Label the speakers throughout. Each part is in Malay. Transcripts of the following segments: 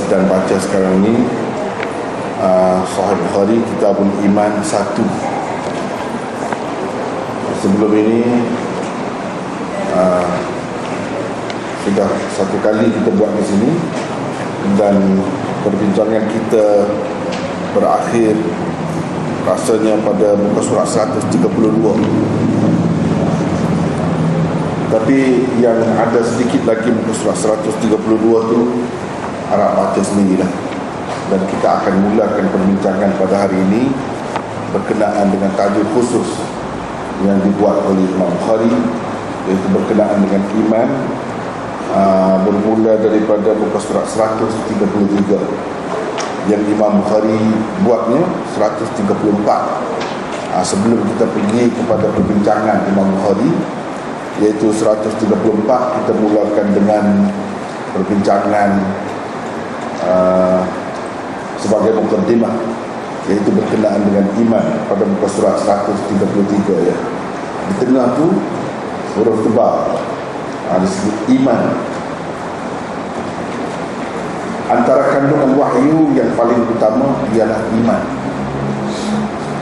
Speaker 1: sedang baca sekarang ni Sahih Bukhari Kitabul Iman 1. Sebelum ini sudah satu kali kita buat di sini, dan perbincangan kita berakhir rasanya pada muka surat 132. Tapi yang ada sedikit lagi muka surat 132 tu harap baca sendirilah. Dan kita akan mulakan perbincangan pada hari ini berkenaan dengan tajuk khusus yang dibuat oleh Imam Bukhari, iaitu berkenaan dengan iman, bermula daripada muka surat 133 yang Imam Bukhari buatnya 134. Sebelum kita pergi kepada perbincangan Imam Bukhari iaitu 134, kita mulakan dengan perbincangan sebagai mukaddimah, iaitu berkenaan dengan iman pada muka surat 133 ya. Di tengah tu huruf tebal disebut iman. Antara kandungan wahyu yang paling utama ialah iman.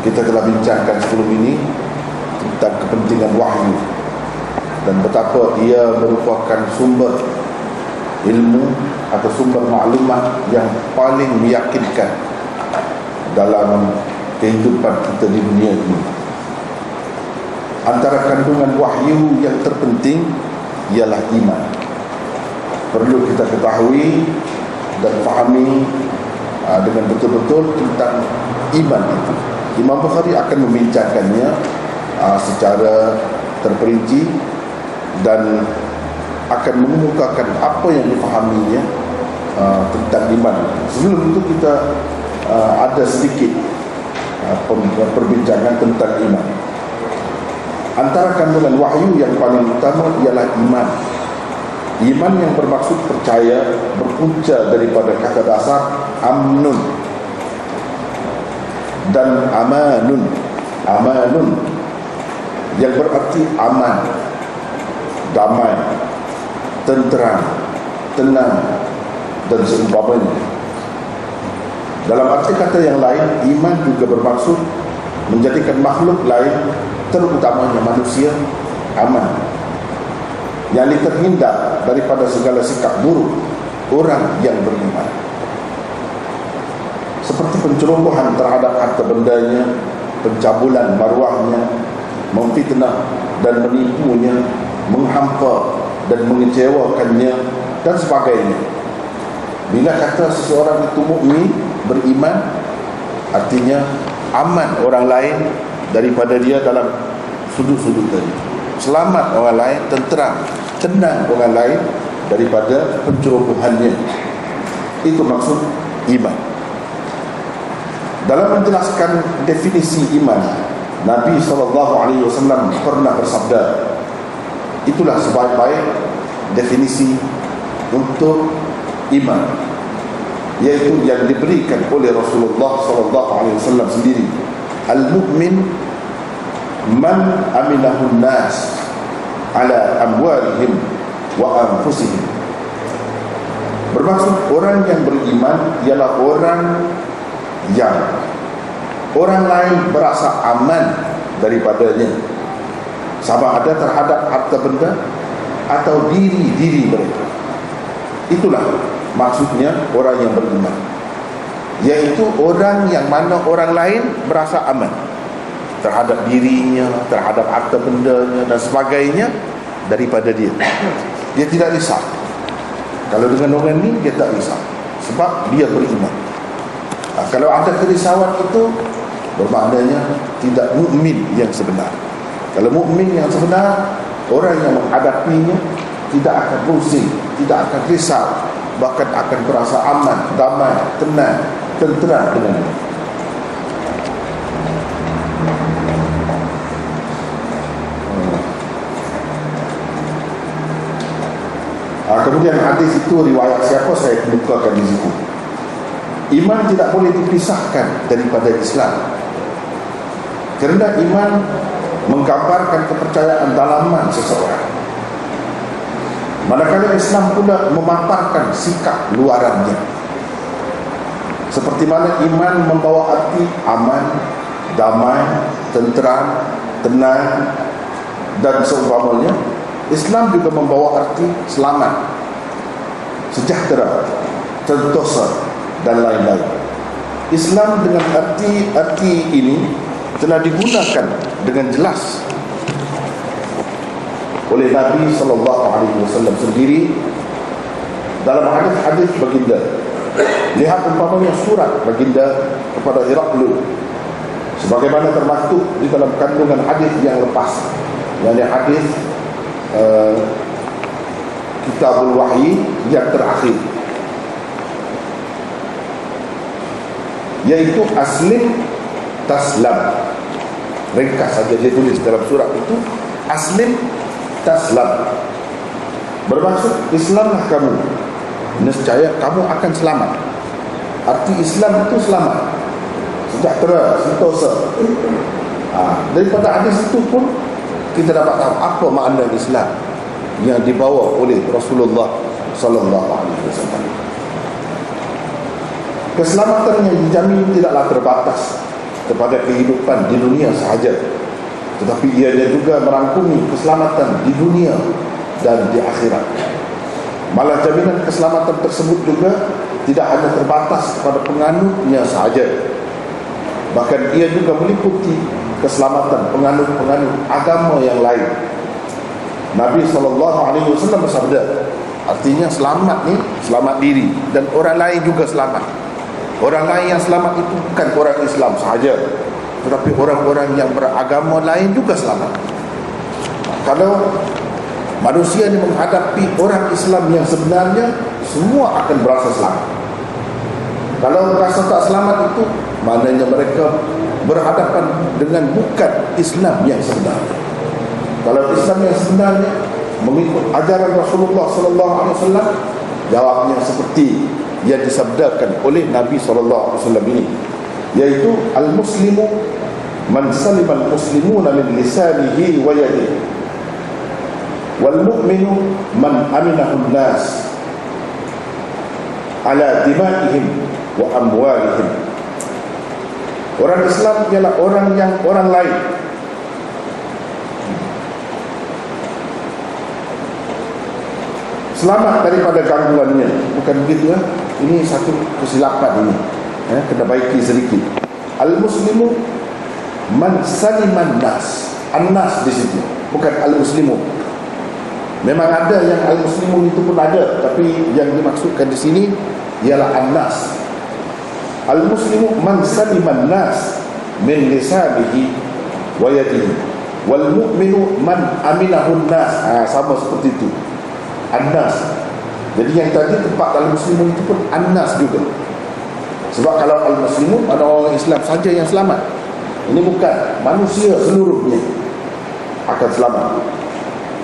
Speaker 1: Kita telah bincangkan sebelum ini tentang kepentingan wahyu dan betapa ia merupakan sumber ilmu atau sumber maklumat yang paling meyakinkan dalam kehidupan kita di dunia ini. Antara kandungan wahyu yang terpenting ialah iman. Perlu kita ketahui dan fahami dengan betul-betul tentang iman itu. Imam Bukhari akan membincangkannya secara terperinci dan akan mengemukakan apa yang difahaminya tentang iman. Sebelum itu kita ada sedikit perbincangan tentang iman. Antara kandungan wahyu yang paling utama ialah iman. Iman yang bermaksud percaya berpunca daripada kata dasar amnun dan amanun. Amanun yang berarti aman, damai, tenteram, tenang dan seumpamanya. Dalam arti kata yang lain, iman juga bermaksud menjadikan makhluk lain, terutamanya manusia, aman, yang terhindar daripada segala sikap buruk orang yang beriman, seperti pencerobohan terhadap harta bendanya, pencabulan maruahnya, memfitnah dan menipunya, menghampa dan mengecewakannya dan sebagainya. Bila kata seseorang itu mukmin, beriman, artinya aman orang lain daripada dia dalam sudut-sudut tadi. Selamat orang lain, tenteram, tenang orang lain daripada pencerobohannya. Itu maksud iman. Dalam menjelaskan definisi iman, Nabi SAW pernah bersabda, itulah sebaik-baik definisi untuk iman, yaitu yang diberikan oleh Rasulullah SAW sendiri. Al-mu'min man aminahun nas ala amwalihim wa anfusihim. Bermaksud orang yang beriman ialah orang yang orang lain berasa aman daripadanya, sama ada terhadap harta benda atau diri mereka. Itulah maksudnya orang yang beriman, yaitu orang yang mana orang lain berasa aman terhadap dirinya, terhadap harta bendanya dan sebagainya daripada dia. Dia tidak risau. Kalau dengan orang ni dia tak risau sebab dia beriman. Kalau ada kerisauan itu bermaknanya tidak mukmin yang sebenar. Kalau mukmin yang sebenar, orang yang menghadapinya tidak akan pusing, tidak akan risau, bahkan akan berasa aman, damai, tenang, tenteram dengannya. Kemudian hadis itu riwayat siapa saya kemukakan di situ. Iman tidak boleh dipisahkan daripada Islam, kerana iman menggambarkan kepercayaan dalaman seseorang, manakala Islam pula memaparkan sikap luarannya. Seperti mana iman membawa arti aman, damai, tentram, tenang dan seumpamanya, Islam juga membawa arti selamat, sejahtera, sentosa dan lain-lain. Islam dengan arti ini telah digunakan dengan jelas oleh Nabi SAW sendiri dalam hadis-hadis baginda. Lihat umpamanya surat baginda kepada Heraklius, sebagaimana termaktub di dalam kandungan hadis yang lepas, yakni hadis Kitabul Wahyi yang terakhir, yaitu aslim taslam. Ringkas saja dia tulis dalam surat itu, aslim taslam, bermaksud Islamlah kamu, nescaya kamu akan selamat. Arti Islam itu selamat, sejahtera, sentosa. Daripada hadis itu pun kita dapat tahu apa makna Islam yang dibawa oleh Rasulullah sallallahu alaihi wasallam. Keselamatan yang dijamin tidaklah terbatas kepada kehidupan di dunia sahaja, tetapi ianya juga merangkumi keselamatan di dunia dan di akhirat. Malah jaminan keselamatan tersebut juga tidak hanya terbatas kepada penganutnya sahaja, bahkan ia juga meliputi keselamatan penganut-penganut agama yang lain. Nabi SAW bersabda, artinya selamat ni, selamat diri, dan orang lain juga selamat. Orang lain yang selamat itu bukan orang Islam sahaja, tetapi orang-orang yang beragama lain juga selamat. Kalau manusia ini menghadapi orang Islam yang sebenarnya, semua akan berasa selamat. Kalau merasa tak selamat itu, maknanya mereka berhadapan dengan bukan Islam yang sebenarnya. Kalau Islam yang sebenarnya mengikut ajaran Rasulullah SAW, jawabnya seperti yang disabdakan oleh Nabi SAW ini, yaitu al-muslimu man salima al-muslimuna min lisanihi wa yadihi, wal mu'minu man aminahu an-nas ala dima'ihim wa amwalihim. Orang Islam ialah orang yang orang lain selamat daripada gangguannya. Bukan begitu ya? Ini satu kesilapan ini. Kena baiki sedikit. Al-muslimu man saliman nas. An-nas di situ, bukan al-muslimu. Memang ada yang al-muslimu itu pun ada, tapi yang dimaksudkan di sini ialah an-nas. Al-muslimu man saliman nas min lisanihi wa yadihi, wal mu'minu man aminahu nas. Sama seperti itu, an-nas. Jadi yang tadi tempat al-muslimun itu pun an-nas juga. Sebab kalau al-muslimun ada orang Islam saja yang selamat. Ini bukan, manusia seluruhnya akan selamat.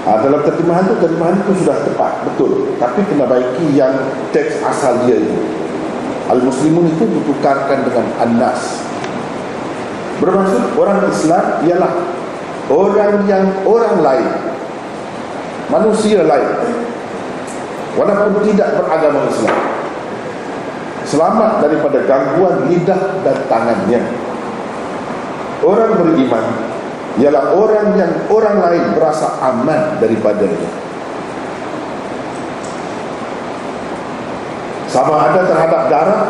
Speaker 1: Dalam terjemahan itu sudah tepat, betul. Tapi kena baiki yang teks asal dia itu. Al-muslimun itu ditukarkan dengan an-nas. Bermaksud orang Islam ialah orang yang orang lain, manusia lain, walaupun tidak beragama Islam, selamat daripada gangguan lidah dan tangannya. Orang beriman ialah orang yang orang lain berasa aman daripadanya, sama ada terhadap darah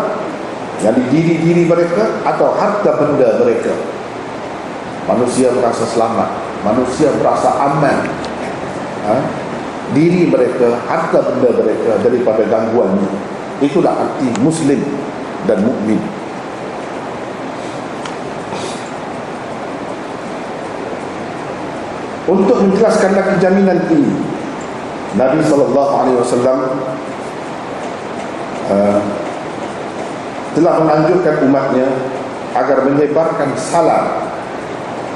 Speaker 1: yang di diri mereka atau harta benda mereka. Manusia merasa selamat, manusia merasa aman, diri mereka, harta benda mereka daripada gangguannya. Itulah arti muslim dan mukmin. Untuk menjelaskan lagi jaminan ini, Nabi SAW telah menganjurkan umatnya agar menyebarkan salam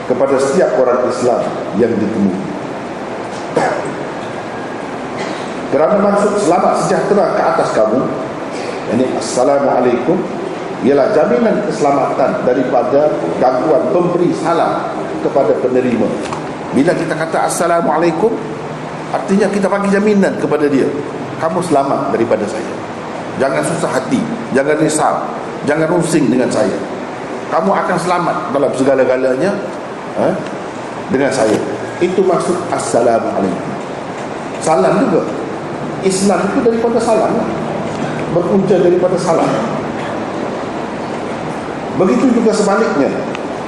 Speaker 1: kepada setiap orang Islam yang ditemui. Kerana maksud selamat sejahtera ke atas kamu, ini assalamualaikum, ialah jaminan keselamatan daripada gangguan pemberi salam kepada penerima. Bila kita kata assalamualaikum, artinya kita bagi jaminan kepada dia, kamu selamat daripada saya. Jangan susah hati, jangan risau. jangan rusing dengan saya. Kamu akan selamat dalam segala-galanya dengan saya. Itu maksud Assalamualaikum. Salam juga. Islam itu daripada salam, berpunca daripada salam. Begitu juga sebaliknya,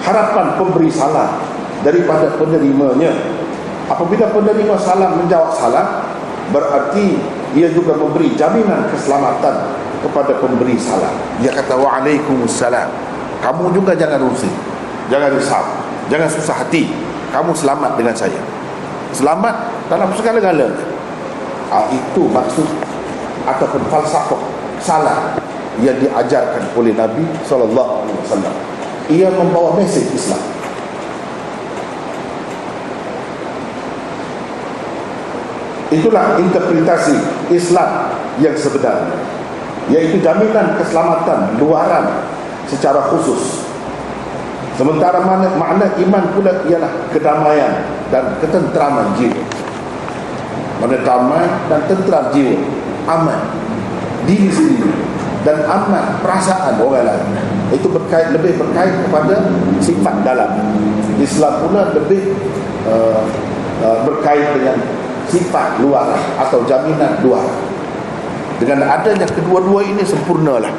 Speaker 1: harapan pemberi salam daripada penerimanya. Apabila penerima salam menjawab salam, berarti ia juga memberi jaminan keselamatan kepada pemberi salam. Dia kata waalaikumsalam. Kamu juga jangan rusing, jangan risau, jangan susah hati. Kamu selamat dengan saya. Selamat dalam segala-galanya. Itu maksud ataupun falsafah salam yang diajarkan oleh Nabi SAW. Ia membawa mesej Islam. Itulah interpretasi Islam yang sebenarnya, yaitu jaminan keselamatan luaran secara khusus. Sementara makna iman pula ialah kedamaian dan ketenteraman jiwa. Makna damai dan tenteram jiwa, aman diri sendiri dan aman perasaan orang lain. Itu lebih berkait kepada sifat dalam. Islam pula lebih berkait dengan sifat luaran atau jaminan luar. Dengan adanya kedua-dua ini sempurnalah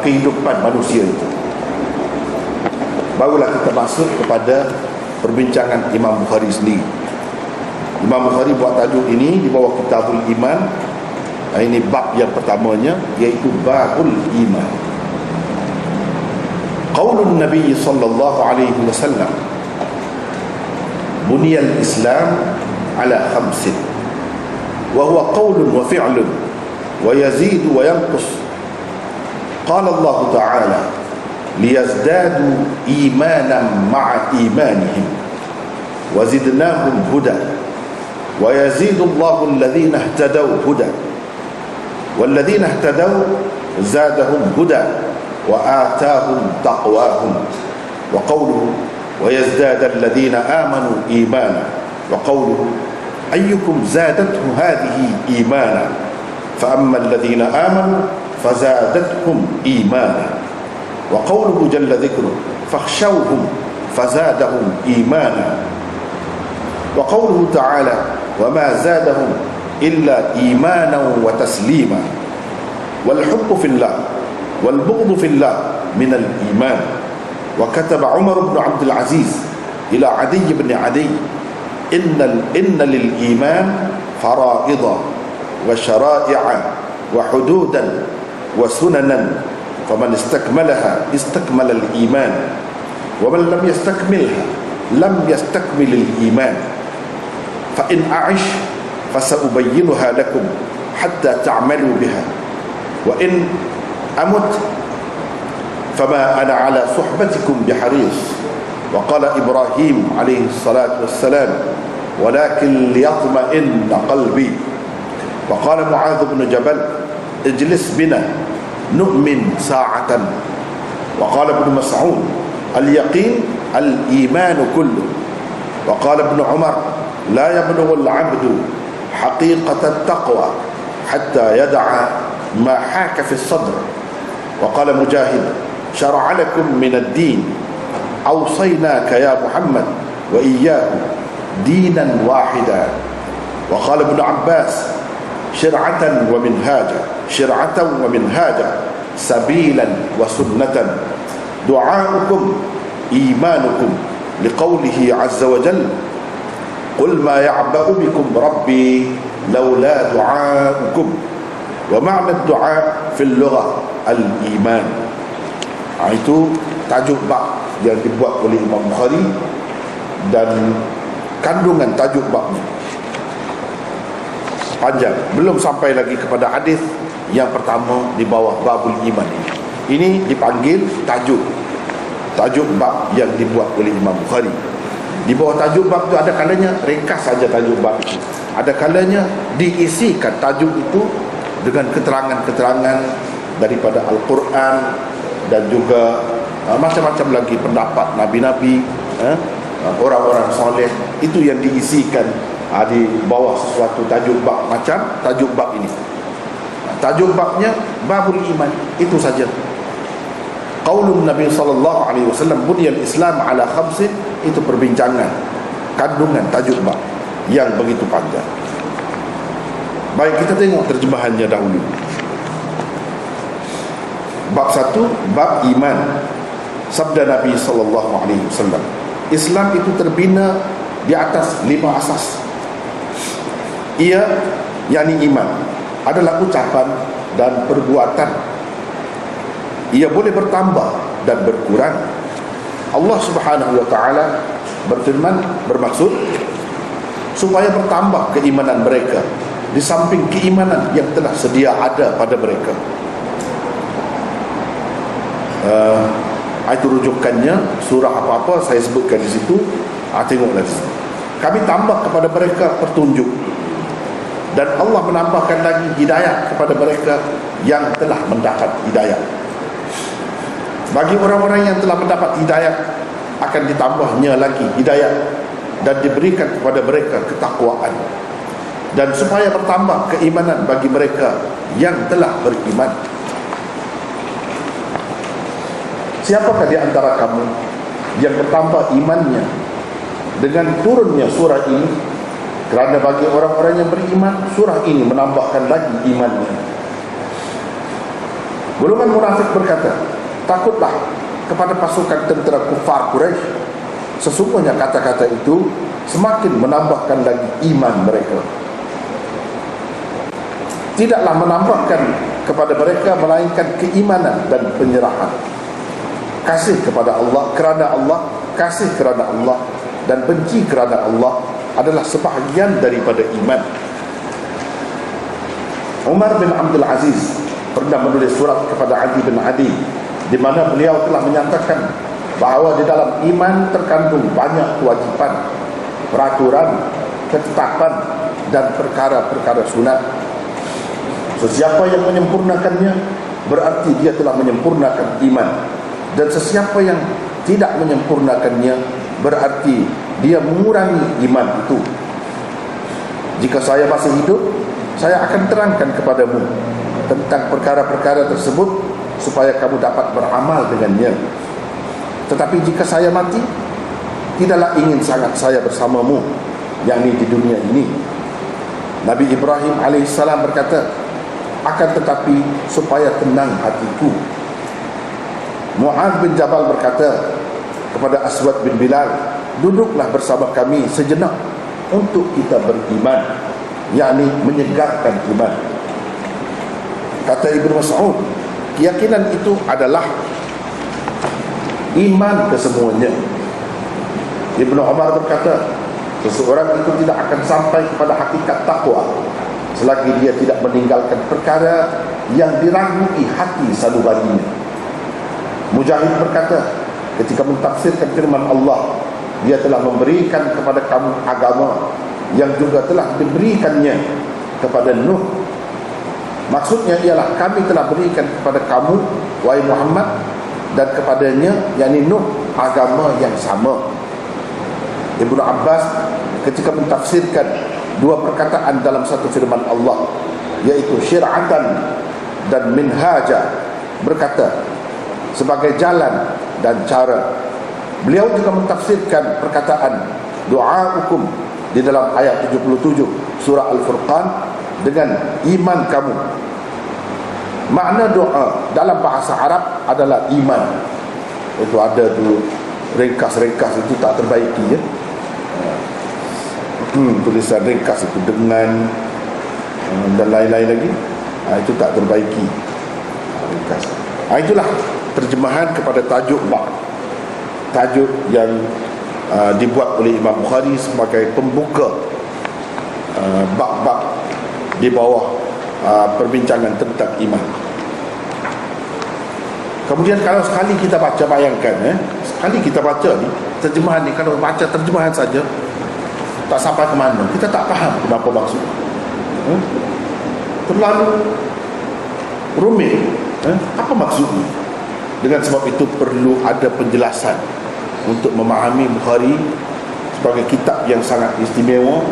Speaker 1: kehidupan manusia itu. Barulah kita masuk kepada perbincangan Imam Bukhari sendiri. Imam Bukhari buat tajuk ini di bawah Kitabul Iman. Ini bab yang pertamanya, iaitu Babul Iman. Qaulun Nabi sallallahu alaihi wasallam, buniyal Islam ala khamsin, wa huwa qaulun wa fi'lun wa yazidu wa yanqus. Qala Allah Ta'ala, liyazdadu imanan ma'a imanihim wa zidnahum huda wa yazidu Allahu alladhina ihtadaw huda walladhina ihtadaw zadahum huda wa atahum taqwahum. Wa qawluhu wa yazdada alladhina amanu imana. Wa qawluhu ayyukum zadathu hadhihi imana fa amma alladhina amanu fazadathum imana. Wa qawluhu jalla dhikruhu fakhshawhum fazadahum imana. Wa qawluhu ta'ala wa ma zadahum illa imanan wa taslima. Wal hubbu fillah wal bughdu fillah min al iman. Wa kataba Umar bin Abdul Aziz ila Adi bin Adi, inna lil iman fara'idha wa syara'i'a wa hududan wa sunanan, faman istakmalaha istakmala al iman wa man lam yastakmilha lam yastakmil al iman. Fa in a'ish fasaubayyinuha lakum hatta ta'malu biha wa in amut fama ana ala suhbatikum biharis. Wa qala Ibrahim alaihi salatu wassalam, walakin liyatma'inna qalbi. Wa qala Mu'adh bin Jabal, ijlis bina nu'min sa'atan. Wa qala Ibn Mas'ud, al-yaqin al-iman kullu. Wa qala Ibn Umar, la yablughu al-'abdu haqiqata at-taqwa hatta yada'a ma haka fi as-sadr. Wa qala Mujahid, syara'a lakum min ad-din awsaynaka ya Muhammad wa iyyahu dinan wahida. Wa qala Ibn Abbas, syir'atan wa minhaja, syir'atan wa minhaja, sabilan wa sunnatan, du'aukum imanukum, liqawlihi azza wa jalla, qul ma ya'ba'u bikum rabbi lawla du'aukum. Wa ma'na ad-du'a fil lughah al-iman. Itu tajuk bab yang dibuat oleh Imam Bukhari, dan kandungan tajuk babnya panjang, belum sampai lagi kepada hadis yang pertama di bawah babul iman ini. Ini dipanggil tajuk bab yang dibuat oleh Imam Bukhari. Di bawah tajuk bab itu ada kalanya ringkas saja tajuk bab itu, ada kalanya diisikan tajuk itu dengan keterangan-keterangan daripada Al-Quran dan juga macam-macam lagi pendapat Nabi-Nabi, orang-orang soleh. Itu yang diisikan di bawah sesuatu tajuk bab macam tajuk bab ini. Tajuk babnya babul iman, itu saja. Qaulun Nabi sallallahu alaihi wasallam buniyal Islam ala khamsin, itu perbincangan kandungan tajuk bab yang begitu panjang. Baik, kita tengok terjemahannya dahulu. Bab 1, bab iman. Sabda Nabi sallallahu alaihi wasallam, Islam itu terbina di atas 5 asas. Ia, yakni iman, adalah ucapan dan perbuatan. Ia boleh bertambah dan berkurang. Allah Subhanahu wa taala berfirman, bermaksud supaya bertambah keimanan mereka di samping keimanan yang telah sedia ada pada mereka. Itu rujukannya surah apa-apa saya sebutkan di situ. Tengok lagi. Kami tambah kepada mereka petunjuk, dan Allah menambahkan lagi hidayah kepada mereka yang telah mendapat hidayah. Bagi orang-orang yang telah mendapat hidayah, akan ditambahnya lagi hidayah dan diberikan kepada mereka ketakwaan, dan supaya bertambah keimanan bagi mereka yang telah beriman. Siapakah di antara kamu yang bertambah imannya dengan turunnya surah ini? Kerana bagi orang-orang yang beriman, surah ini menambahkan lagi imannya. Golongan munafik berkata, takutlah kepada pasukan tentera kufar Quraisy. Sesungguhnya kata-kata itu semakin menambahkan lagi iman mereka. Tidaklah menambahkan kepada mereka melainkan keimanan dan penyerahan. Kasih kepada Allah kerana Allah, kasih kerana Allah, dan benci kerana Allah adalah sebahagian daripada iman. Umar bin Abdul Aziz pernah menulis surat kepada Adi bin Adi, di mana beliau telah menyatakan bahawa di dalam iman terkandung banyak kewajipan, peraturan, ketetapan, dan perkara-perkara sunat. Sesiapa yang menyempurnakannya, berarti dia telah menyempurnakan iman. Dan sesiapa yang tidak menyempurnakannya, berarti dia mengurangi iman itu. Jika saya masih hidup, saya akan terangkan kepadamu tentang perkara-perkara tersebut supaya kamu dapat beramal dengannya. Tetapi jika saya mati, tidaklah ingin sangat saya bersamamu, yakni di dunia ini. Nabi Ibrahim alaihissalam berkata, akan tetapi supaya tenang hatiku. Mu'adz bin Jabal berkata kepada Aswad bin Bilal, duduklah bersama kami sejenak untuk kita beriman, yakni menyegarkan iman. Kata Ibnu Mas'ud, keyakinan itu adalah iman kesemuanya. Ibnu Umar berkata, seseorang itu tidak akan sampai kepada hakikat takwa selagi dia tidak meninggalkan perkara yang diragui hati sanubarinya. Mujahid berkata, ketika mentafsirkan firman Allah, dia telah memberikan kepada kamu agama yang juga telah diberikannya kepada Nuh. Maksudnya ialah kami telah berikan kepada kamu, wahai Muhammad, dan kepadanya, yakni Nuh, agama yang sama. Ibnu Abbas ketika mentafsirkan dua perkataan dalam satu firman Allah, yaitu syir'atan dan minhaja, berkata sebagai jalan dan cara. Beliau juga mentafsirkan perkataan doa'ukum di dalam ayat 77 surah Al-Furqan dengan iman kamu. Makna doa dalam bahasa Arab adalah iman. Itu ada tu ringkas-ringkas itu tak terbaiki ya. Tulisan ringkas itu dengan dan lain-lain lagi, itu tak terbaiki ringkas. Itulah terjemahan kepada tajuk bab, tajuk yang dibuat oleh Imam Bukhari sebagai pembuka bab-bab di bawah perbincangan tentang iman. Kemudian kalau sekali kita baca, bayangkan sekali kita baca ni terjemahan ni, kalau baca terjemahan saja tak sampai ke mana, kita tak faham kenapa maksud. Terlalu rumit. Apa maksudnya? Dengan sebab itu perlu ada penjelasan untuk memahami Bukhari sebagai kitab yang sangat istimewa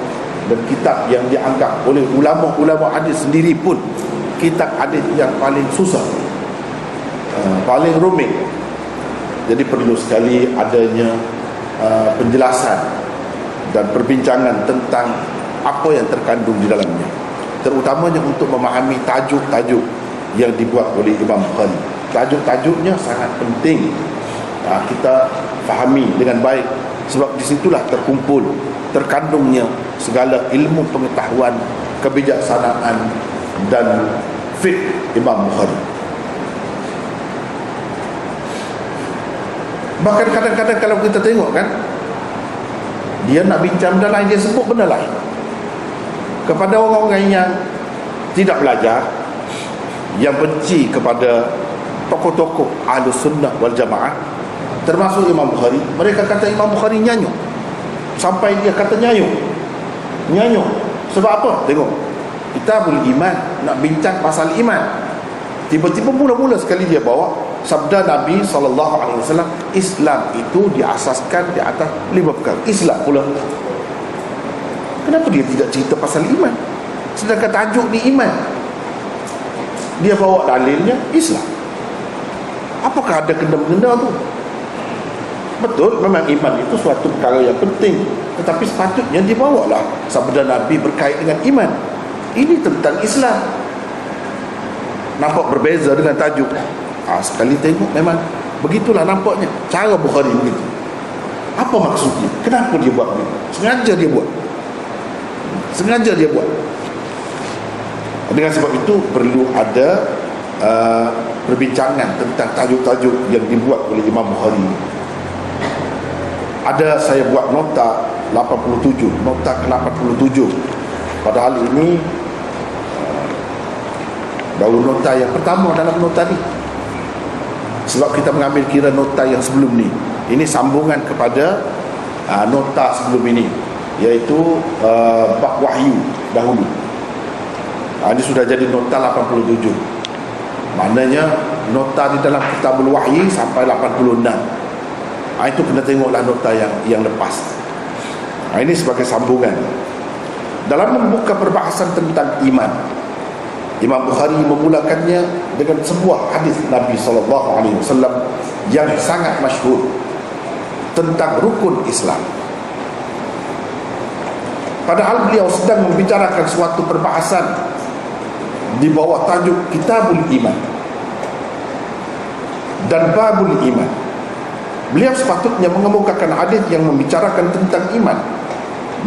Speaker 1: dan kitab yang dianggap oleh ulama-ulama hadis sendiri pun kitab hadis yang paling susah, paling rumit. Jadi perlu sekali adanya penjelasan dan perbincangan tentang apa yang terkandung di dalamnya, terutamanya untuk memahami tajuk-tajuk yang dibuat oleh Imam Bukhari. Tajuk-tajuknya sangat penting kita fahami dengan baik, sebab disitulah terkandungnya segala ilmu pengetahuan, kebijaksanaan dan fiqh Imam Bukhari. Bahkan kadang-kadang kalau kita tengok kan, dia nak bincang benda lain, dia sebut benda lain. Kepada orang-orang yang tidak belajar, yang benci kepada tokoh-tokoh Ahlus Sunnah wal Jamaah, termasuk Imam Bukhari, mereka kata Imam Bukhari nyanyuk. Sampai dia kata nyanyuk. Sebab apa? Tengok, Kitabul Iman, nak bincang pasal iman, tiba-tiba mula-mula sekali dia bawa sabda Nabi SAW, Islam itu diasaskan di atas 5 perkara. Islam pula. Kenapa dia tidak cerita pasal iman, sedangkan tajuk ni iman? Dia bawa dalilnya Islam. Apakah ada kena-mengena tu? Betul, memang iman itu suatu perkara yang penting, tetapi sepatutnya dibawalah sabda Nabi berkait dengan iman. Ini tentang Islam. Nampak berbeza dengan tajuk. Sekali tengok memang begitulah nampaknya. Cara Bukhari begitu. Apa maksudnya? Kenapa dia buat begitu? Sengaja dia buat. Dengan sebab itu perlu ada perbincangan tentang tajuk-tajuk yang dibuat oleh Imam Bukhari. Ada saya buat nota 87, nota ke-87. Padahal ini baru nota yang pertama dalam nota ni, sebab kita mengambil kira nota yang sebelum ni. Ini sambungan kepada nota sebelum ini, iaitu bab wahyu dahulu. Ini sudah jadi nota 87. Maknanya nota di dalam Kitabul Wahyi sampai 86. Itu kena tengoklah nota yang lepas. Ini sebagai sambungan. Dalam membuka perbahasan tentang iman, Imam Bukhari memulakannya dengan sebuah hadis Nabi SAW yang sangat masyhur tentang rukun Islam. Padahal beliau sedang membicarakan suatu perbahasan di bawah tajuk Kitabul Iman dan Babul Iman. Beliau sepatutnya mengemukakan hadis yang membicarakan tentang iman,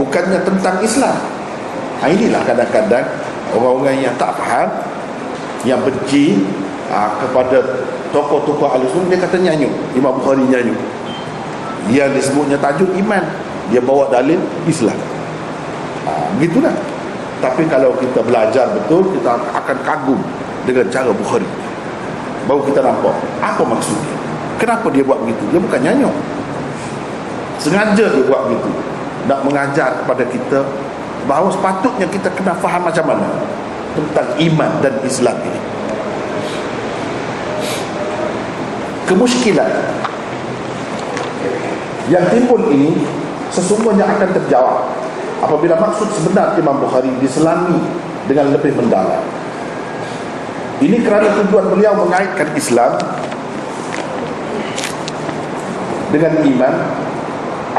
Speaker 1: bukannya tentang Islam. Inilah kadang-kadang orang-orang yang tak faham, yang benci kepada tokoh-tokoh Ahlussunnah, dia kata nyanyuk. Imam Bukhari nyanyuk. Dia disebutnya tajuk iman, dia bawa dalil Islam. Begitulah. Tapi kalau kita belajar betul, kita akan kagum dengan cara Bukhari. Baru kita nampak apa maksudnya, kenapa dia buat begitu. Dia bukan nyanyuk, sengaja dia buat begitu, nak mengajar kepada kita bahawa sepatutnya kita kena faham macam mana tentang iman dan Islam ini. Kemusykilan yang timbul ini sesungguhnya akan terjawab apabila maksud sebenar Imam Bukhari diselami dengan lebih mendalam. Ini kerana tujuan beliau mengaitkan Islam dengan iman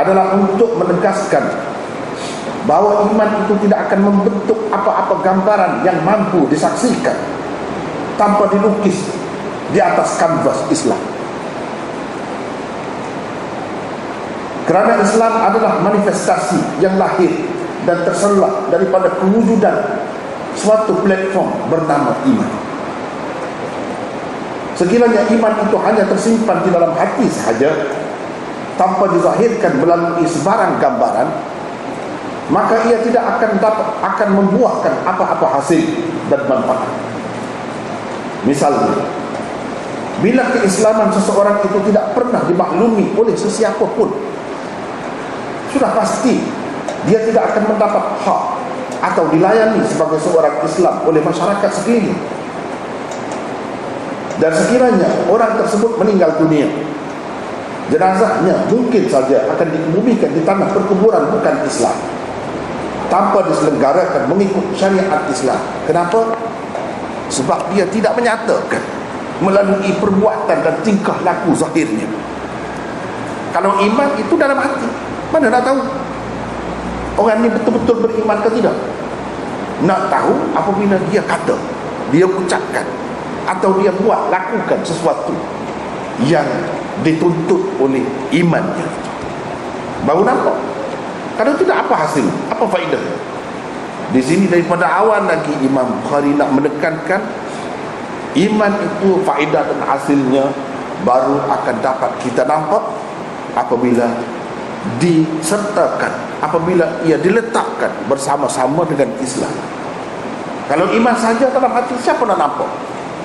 Speaker 1: adalah untuk menegaskan bahawa iman itu tidak akan membentuk apa-apa gambaran yang mampu disaksikan tanpa dilukis di atas kanvas Islam. Kerana Islam adalah manifestasi yang lahir dan terselak daripada kewujudan suatu platform bernama iman. Sekiranya iman itu hanya tersimpan di dalam hati sahaja tanpa dizahirkan melalui sebarang gambaran, maka ia tidak akan membuahkan apa-apa hasil dan manfaat. Misalnya, bila keislaman seseorang itu tidak pernah dimaklumi oleh sesiapa pun, sudah pasti dia tidak akan mendapat hak atau dilayani sebagai seorang Islam oleh masyarakat sekeliling. Dan sekiranya orang tersebut meninggal dunia, jenazahnya mungkin saja akan dikebumikan di tanah perkuburan bukan Islam, tanpa diselenggarakan mengikut syariat Islam. Kenapa? sebab dia tidak menyatakan melalui perbuatan dan tingkah laku zahirnya. Kalau iman itu dalam hati, mana nak tahu orang ni betul-betul beriman ke tidak? Nak tahu apabila dia kata, dia ucapkan, atau dia buat, lakukan sesuatu yang dituntut oleh imannya, baru nampak. Kalau tidak, apa hasil? Apa faedahnya? Di sini daripada awal lagi Imam Bukhari nak menekankan iman itu faedah dan hasilnya baru akan dapat kita nampak apabila disertakan, apabila ia diletakkan bersama-sama dengan Islam. Kalau iman saja dalam hati, siapa nak nampak?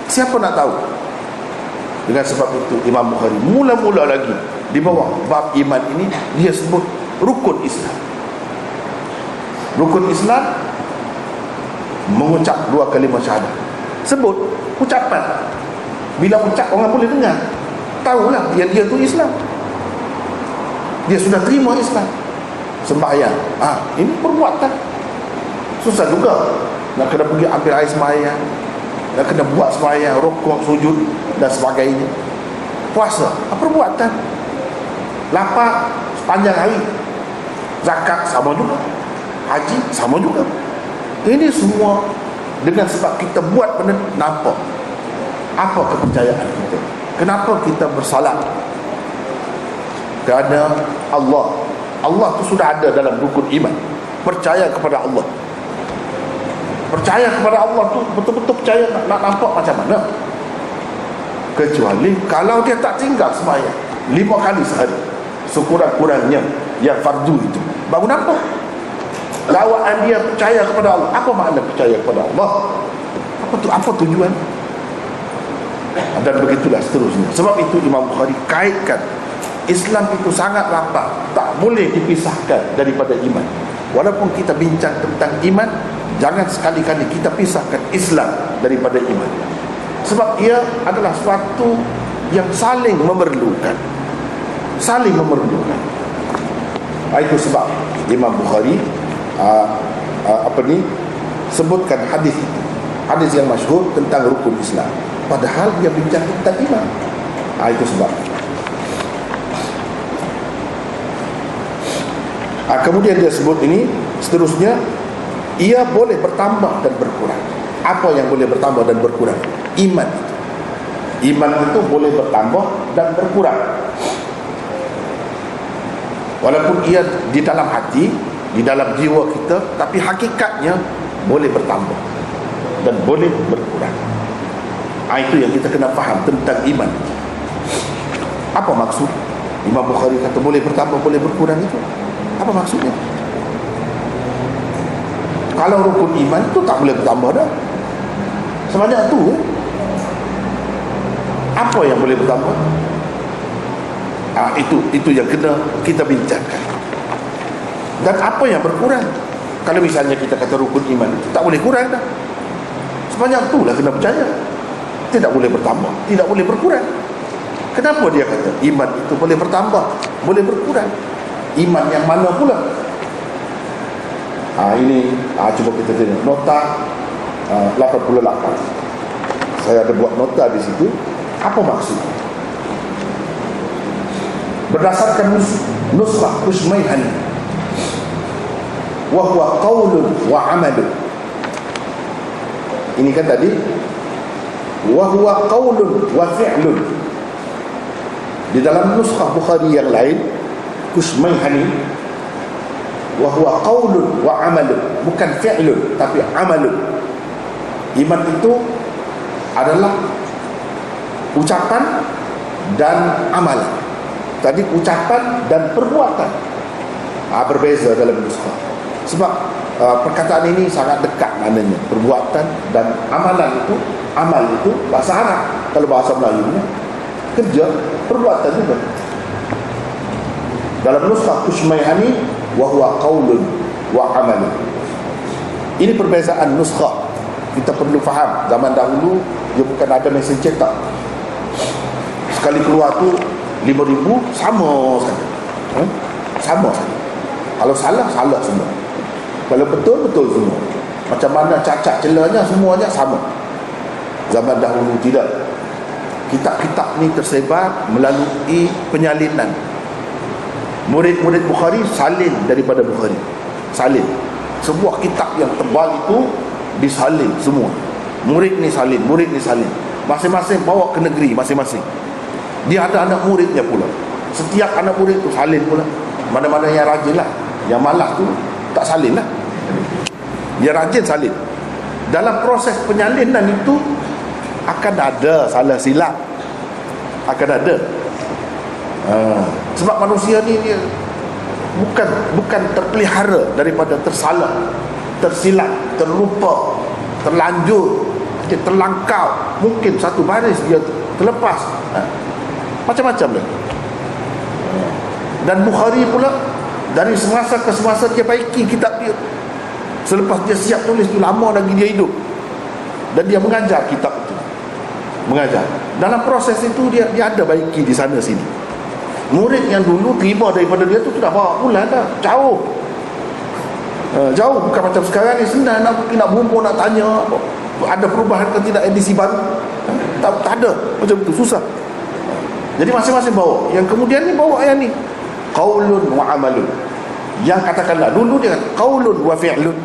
Speaker 1: Siapa nak tahu? Dengan sebab itu Imam Bukhari mula-mula lagi di bawah bab iman ini dia sebut rukun Islam. Rukun Islam mengucap 2 kalimah syahadat. Sebut ucapan. Bila ucap orang boleh dengar, tahulah dia tu Islam. Dia sudah terima Islam. Sembahyang, ini perbuatan. Susah juga nak kena pergi ambil air sembahyang, nak kena buat sembahyang, rukuk, sujud dan sebagainya. Puasa, perbuatan. Lapar sepanjang hari. Zakat sama juga. Haji sama juga. Ini semua dengan sebab kita buat benda, nampak apa kepercayaan kita. Kenapa kita bersalat? Kerana Allah tu sudah ada dalam rukun iman. Percaya kepada Allah. Percaya kepada Allah tu betul-betul percaya, nak nampak macam mana? Kecuali kalau dia tak tinggal sembahyang 5 kali sehari, sekurang-kurangnya yang fardu itu, baru nampak dakwaan dia percaya kepada Allah. Apa makna percaya kepada Allah? Apa tujuan? Dan begitulah seterusnya. Sebab itu Imam Bukhari kaitkan Islam itu sangat rapat, tak boleh dipisahkan daripada iman. Walaupun kita bincang tentang iman, jangan sekali-kali kita pisahkan Islam daripada iman. Sebab ia adalah suatu yang saling memerlukan. Saling memerlukan. Itu sebab Imam Bukhari sebutkan hadis itu, hadis yang masyhur tentang rukun Islam, padahal dia bincang tentang iman. Itu sebab. Kemudian dia sebut ini seterusnya, ia boleh bertambah dan berkurang. Apa yang boleh bertambah dan berkurang? Iman itu. Iman itu boleh bertambah dan berkurang. Walaupun ia di dalam hati, di dalam jiwa kita, tapi hakikatnya boleh bertambah dan boleh berkurang. Itu yang kita kena faham tentang iman. Apa maksud Imam Bukhari kata boleh bertambah, boleh berkurang itu? Apa maksudnya? Kalau rukun iman itu tak boleh bertambah dah, sebanyak tu apa yang boleh bertambah? Itu yang kena kita bincangkan. Dan apa yang berkurang? Kalau misalnya kita kata rukun iman itu tak boleh kurang dah, sebanyak tu lah kena percaya. Tidak boleh bertambah, tidak boleh berkurang. Kenapa dia kata iman itu boleh bertambah, boleh berkurang? Iman yang mana pula? Ini cuba kita tengok nota 88. Saya ada buat nota di situ. Apa maksud? Berdasarkan nusrah Kushmayhani, wa huwa qaulun wa amalun. Ini kan tadi wa huwa qaulun wa fi'lun. Di dalam nusrah Bukhari yang lain Kushmayhani, wa huwa qaulun wa amalun, bukan fi'lun tapi amalun. Iman itu adalah ucapan dan amalan. Tadi ucapan dan perbuatan. Berbeza dalam nuskhah. Sebab perkataan ini sangat dekat maknanya. Perbuatan dan amalan itu, amal itu bahasa Arab. Kalau bahasa Melayu kerja, perbuatan juga. Dalam nuskhah Kushmayhani, wa huwa qaulun wa amalun. Ini perbezaan nuskhah. Kita perlu faham. Zaman dahulu dia bukan ada mesin cetak. Sekali keluar tu 5,000 sama saja. Sama saja. Kalau salah, salah semua. Kalau betul, betul semua. Macam mana cacat celanya, semuanya sama. Zaman dahulu tidak. Kitab-kitab ni tersebar melalui penyalinan. Murid-murid Bukhari salin daripada Bukhari. Salin. Sebuah kitab yang tebal itu disalin semua. Murid ni salin, murid ni salin. Masing-masing bawa ke negeri masing-masing. Dia ada anak muridnya pula. Setiap anak murid tu salin pula. Mana-mana yang rajin lah. Yang malas tu tak salin lah. Dia rajin salin. Dalam proses penyalinan itu akan ada salah silap. Akan ada. Sebab manusia ni dia bukan terpelihara daripada tersalah, tersilap, terlupa, terlanjur, dia terlangkau. Mungkin satu baris dia terlepas. Macam-macam lagi. Dan Bukhari pula dari semasa ke semasa dia baiki kitab dia. Selepas dia siap tulis tu, lama lagi dia hidup. Dan dia mengajar kitab itu. Mengajar. Dalam proses itu dia ada baiki di sana sini. Murid yang dulu terima daripada dia tu sudah bawa pulang dah. Jauh. Jauh. Bukan macam sekarang ni senang nak bumbu, nak tanya ada perubahan ke tidak edisi baru. Tak ada. Macam tu susah. Jadi masing-masing bawa. Yang kemudian ni bawa yang ni. Qaulun wa amalun. Yang katakanlah dulu dia qaulun wa fi'lun.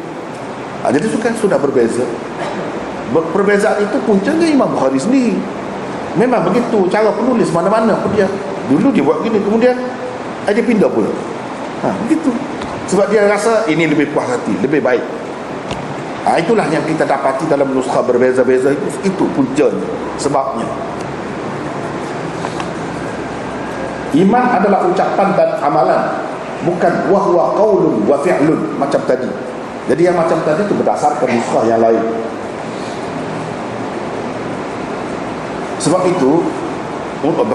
Speaker 1: Jadi itu kan sudah berbeza. Perbezaan itu puncanya Imam Bukhari sendiri. Memang begitu cara penulis mana-mana pun dia. Dulu dia buat gini, kemudian dia pindah pula. Begitu. Sebab dia rasa ini lebih puas hati, lebih baik. Itulah yang kita dapati dalam nuskha berbeza-beza itu. Itu puncanya, sebabnya. Iman adalah ucapan dan amalan, bukan wahwa qaulun wa fi'lun macam tadi. Jadi yang macam tadi itu berdasarkan nuskha yang lain. Sebab itu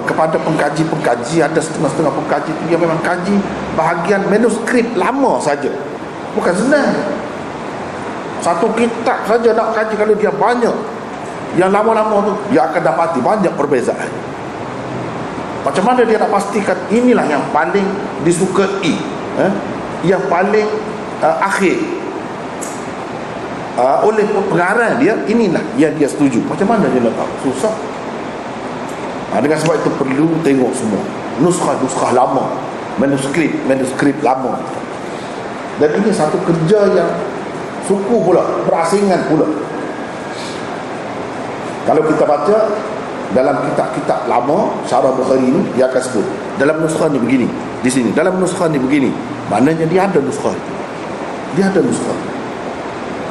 Speaker 1: kepada pengkaji-pengkaji, ada setengah-setengah pengkaji itu dia memang kaji bahagian manuskrip lama saja. Bukan senang. Satu kitab saja nak kaji, kalau dia banyak yang lama-lama tu, dia akan dapati banyak perbezaan. Macam mana dia nak pastikan inilah yang paling disukai, yang paling akhir oleh pengarang dia, inilah yang dia setuju. Macam mana dia nak tahu? Susah. Dengan sebab itu perlu tengok semua nuskah-nuskah lama, manuskrip lama. Dan ini satu kerja yang suku pula, berasingan pula. Kalau kita baca dalam kitab-kitab lama Syarah Bukhari ini, dia akan sebut dalam nuskah ni begini, di sini dalam nuskah ni begini. Maknanya dia ada nuskah itu. Dia ada nuskah.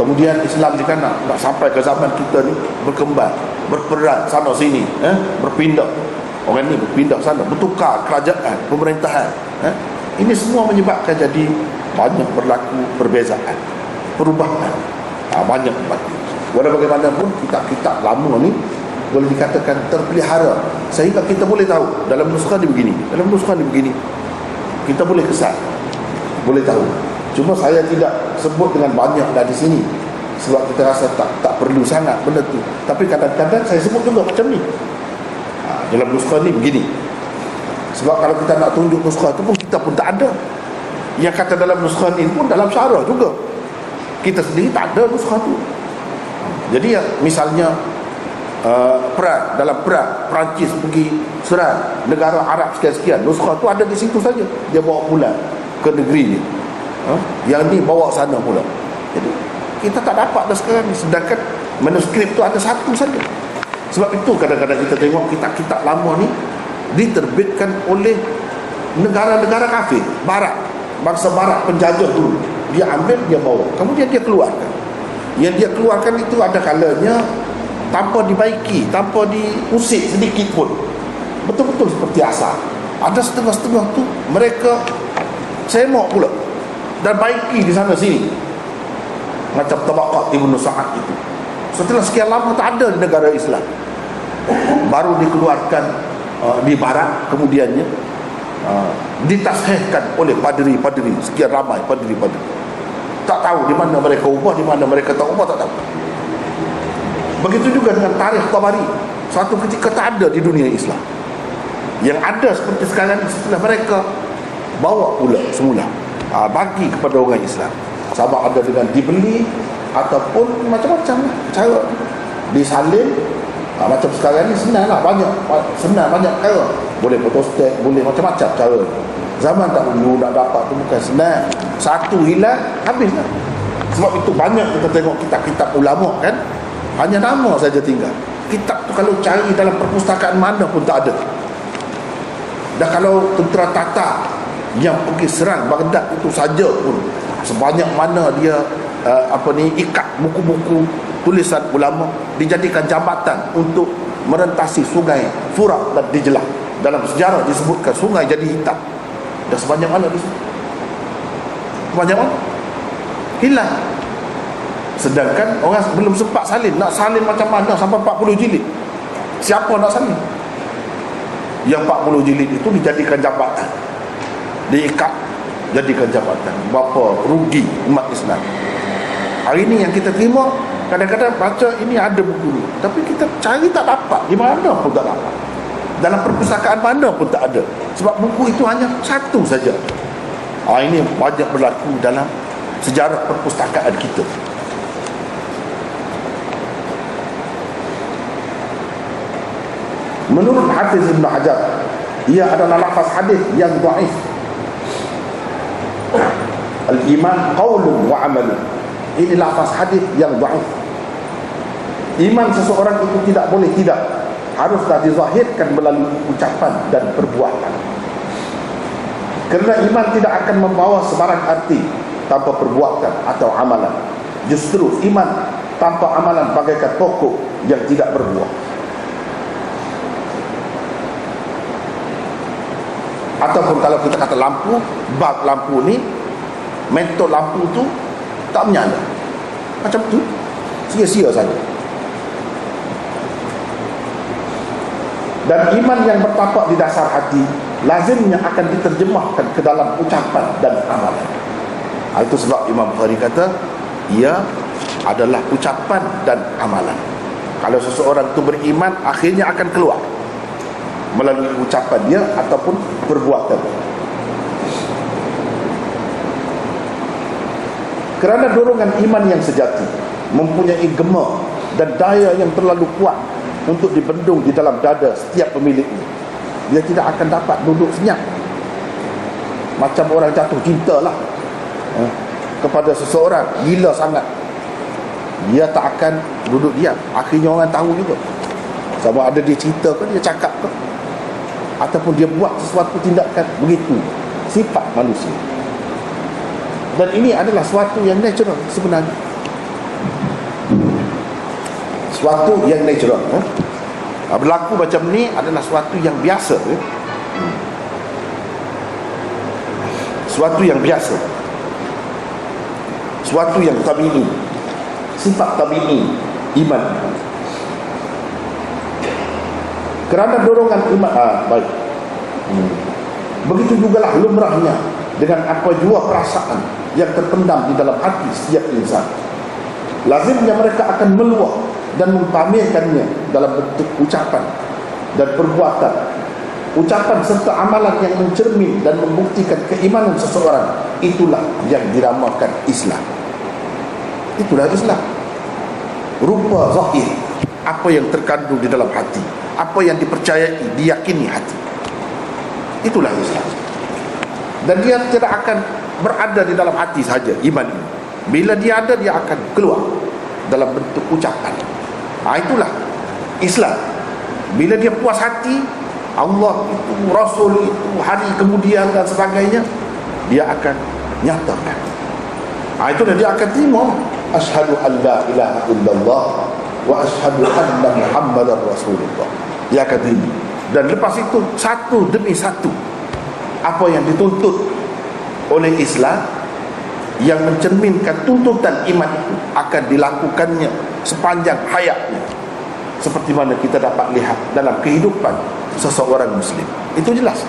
Speaker 1: Kemudian Islam jika nak sampai ke zaman kita ni, berkembang, berperan sana sini, berpindah. Orang ni berpindah sana, bertukar kerajaan, pemerintahan. Ini semua menyebabkan jadi banyak berlaku perbezaan, perubahan. Banyak berlaku. Walau bagaimanapun kitab-kitab lama ni boleh dikatakan terpelihara, sehingga kita boleh tahu dalam nuskah ni begini, dalam nuskah ni begini. Kita boleh kesan, boleh tahu. Cuma saya tidak sebut dengan banyak di sini sebab kita rasa tak perlu sangat benda tu. Tapi kadang-kadang saya sebut juga macam ni. Dalam nuskah ni begini. Sebab kalau kita nak tunjuk nuskah tu pun, kita pun tak ada. Yang kata dalam nuskah ni pun dalam syarah juga. Kita sendiri tak ada nuskah tu. Jadi misalnya perang, dalam perang Perancis pergi serang negara Arab sekian-sekian, nuskah tu ada di situ saja. Dia bawa pulang ke negeri ni. Yang ni bawa sana pula. Jadi kita tak dapat dah sekarang ni. Sedangkan manuskrip tu ada satu saja. Sebab itu kadang-kadang kita tengok kitab-kitab lama ni diterbitkan oleh negara-negara kafir barat, bangsa barat penjajah dulu. Dia ambil, dia bawa, kemudian dia keluarkan. Yang dia keluarkan itu ada kalanya tanpa dibaiki, tanpa diusik sedikit pun, betul-betul seperti asal. Ada setengah-setengah tu mereka semak pula dan baiki di sana sini, macam Tabaqat Ibn Sa'ad itu. Setelah sekian lama tak ada di negara Islam, baru dikeluarkan di barat, kemudiannya ditashihkan oleh padri-padri, sekian ramai padri-padri. Tak tahu di mana mereka ubah, di mana mereka tak ubah, tak tahu. Begitu juga dengan tarikh Tabari, suatu ketika tak ada di dunia Islam. Yang ada seperti sekarang setelah mereka bawa pula semula, bagi kepada orang Islam. Sama ada dengan dibeli ataupun macam-macam lah cara, disalin Macam sekarang ni senang lah, banyak perkara. Boleh photostat, boleh macam-macam cara. Zaman tak dulu nak dapat tu bukan senang. Satu hilang, habis lah. Sebab itu banyak kita tengok kitab-kitab ulama kan, hanya nama saja tinggal. Kitab tu kalau cari dalam perpustakaan mana pun tak ada. Dan kalau tentera Tatar yang pergi serang Baghdad itu saja pun, sebanyak mana dia ikat buku-buku tulisan ulama, dijadikan jambatan untuk merentasi sungai Furat dan Dijlah. Dalam sejarah disebutkan sungai jadi hitam. Dan sebanyak mana di situ? Sebanyak mana? Hilang. Sedangkan orang belum sempat salin. Nak salin macam mana sampai 40 jilid? Siapa nak salin? Yang 40 jilid itu dijadikan jambatan, diikat, jadikan jambatan. Berapa rugi umat Islam. Hari ini yang kita terima, kadang-kadang baca ini ada buku ni, tapi kita cari tak dapat, di mana pun tak dapat, dalam perpustakaan mana pun tak ada. Sebab buku itu hanya satu saja. Ini banyak berlaku dalam sejarah perpustakaan kita. Menurut Hafiz Ibn Hajar, ia adalah lafaz hadis yang dhaif. Al-iman qaulun wa amalun. Ini lafaz hadis yang dhaif. Iman seseorang itu tidak boleh tidak, haruslah dizahirkan melalui ucapan dan perbuatan. Kerana iman tidak akan membawa sebarang arti tanpa perbuatan atau amalan. Justru iman tanpa amalan bagaikan pokok yang tidak berbuah. Ataupun kalau kita kata lampu, bab lampu ni, mentol lampu tu tak menyala, macam tu, sia-sia saja. Dan iman yang bertapak di dasar hati lazimnya akan diterjemahkan ke dalam ucapan dan amalan. Itu sebab Imam Bukhari kata ia adalah ucapan dan amalan. Kalau seseorang itu beriman, akhirnya akan keluar melalui ucapan dia ataupun perbuatan. Kerana dorongan iman yang sejati mempunyai gema dan daya yang terlalu kuat untuk dibendung di dalam dada setiap pemiliknya, dia tidak akan dapat duduk senyap. Macam orang jatuh cinta lah kepada seseorang, gila sangat, dia tak akan duduk diam. Akhirnya orang tahu juga, sama ada dia cerita ke, dia cakap ke, ataupun dia buat sesuatu tindakan. Begitu sifat manusia. Dan ini adalah suatu yang natural sebenarnya, suatu yang natural. Berlaku macam ni adalah suatu yang biasa, suatu yang biasa, suatu yang tabi'i, sifat tabi'i iman. Kerana dorongan iman, baik. Begitu jugalah lumrahnya dengan apa jua perasaan yang terpendam di dalam hati setiap insan. Lazimnya mereka akan meluah dan mempamerkannya dalam bentuk ucapan dan perbuatan. Ucapan serta amalan yang mencermin dan membuktikan keimanan seseorang, itulah yang dinamakan Islam. Itulah Islam. Rupa zahir, apa yang terkandung di dalam hati, apa yang dipercayai, diyakini hati, itulah Islam. Dan dia tidak akan berada di dalam hati saja, iman ini. Bila dia ada, dia akan keluar dalam bentuk ucapan. Itulah Islam. Bila dia puas hati, Allah itu, Rasul itu, hari kemudian dan sebagainya, dia akan nyatakan. Itulah dia akan terima. Asyhadu an la ilaha illallah wa asyhadu anna Muhammadar Rasulullah. Dia akan terima. Dan lepas itu, satu demi satu, apa yang dituntut oleh Islam yang mencerminkan tuntutan iman itu akan dilakukannya sepanjang hayatnya, seperti mana kita dapat lihat dalam kehidupan seseorang Muslim. Itu jelas.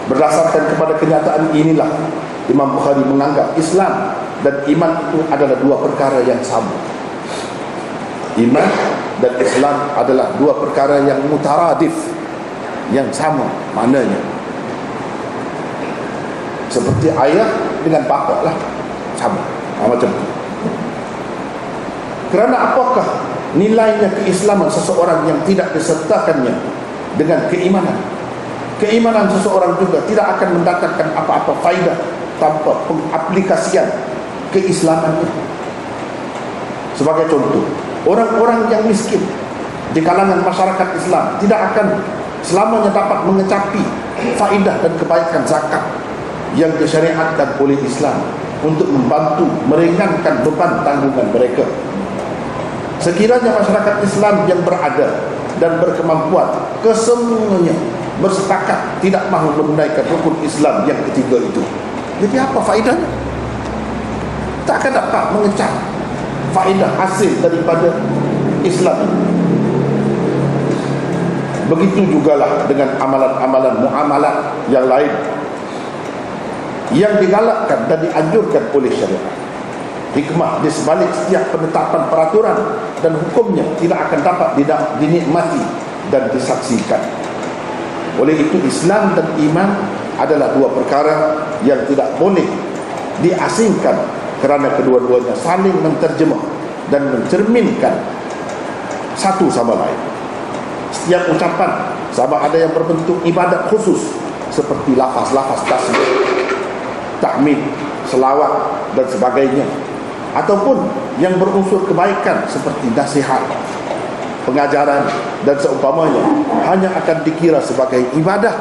Speaker 1: Berdasarkan kepada kenyataan inilah, Imam Bukhari menganggap Islam dan iman itu adalah dua perkara yang sama. Iman dan Islam adalah dua perkara yang mutaradif, yang sama maknanya. Seperti ayah dengan bapa lah, sama, macam itu. Kerana apakah nilainya keislaman seseorang yang tidak disertakannya dengan keimanan? Keimanan seseorang juga tidak akan mendatangkan apa-apa faedah tanpa pengaplikasian keislamannya. Sebagai contoh, orang-orang yang miskin di kalangan masyarakat Islam tidak akan selamanya dapat mengecapi faedah dan kebaikan zakat yang disyariatkan oleh Islam untuk membantu meringankan beban tanggungan mereka. Sekiranya masyarakat Islam yang berada dan berkemampuan kesemuanya bersepakat tidak mahu menunaikan rukun Islam yang ketiga itu, jadi apa faedahnya? Tak akan dapat mengecap faedah hasil daripada Islam. Begitu jugalah dengan amalan-amalan muamalat yang lain yang digalakkan dan dianjurkan oleh syariat. Hikmah di sebalik setiap penetapan peraturan dan hukumnya tidak akan dapat dinikmati dan disaksikan. Oleh itu, Islam dan iman adalah dua perkara yang tidak boleh diasingkan, kerana kedua-duanya saling menterjemah dan mencerminkan satu sama lain. Setiap ucapan sama ada yang berbentuk ibadat khusus seperti lafaz-lafaz tasbih, tahmid, selawat dan sebagainya, ataupun yang berunsur kebaikan seperti nasihat, pengajaran dan seumpamanya, hanya akan dikira sebagai ibadah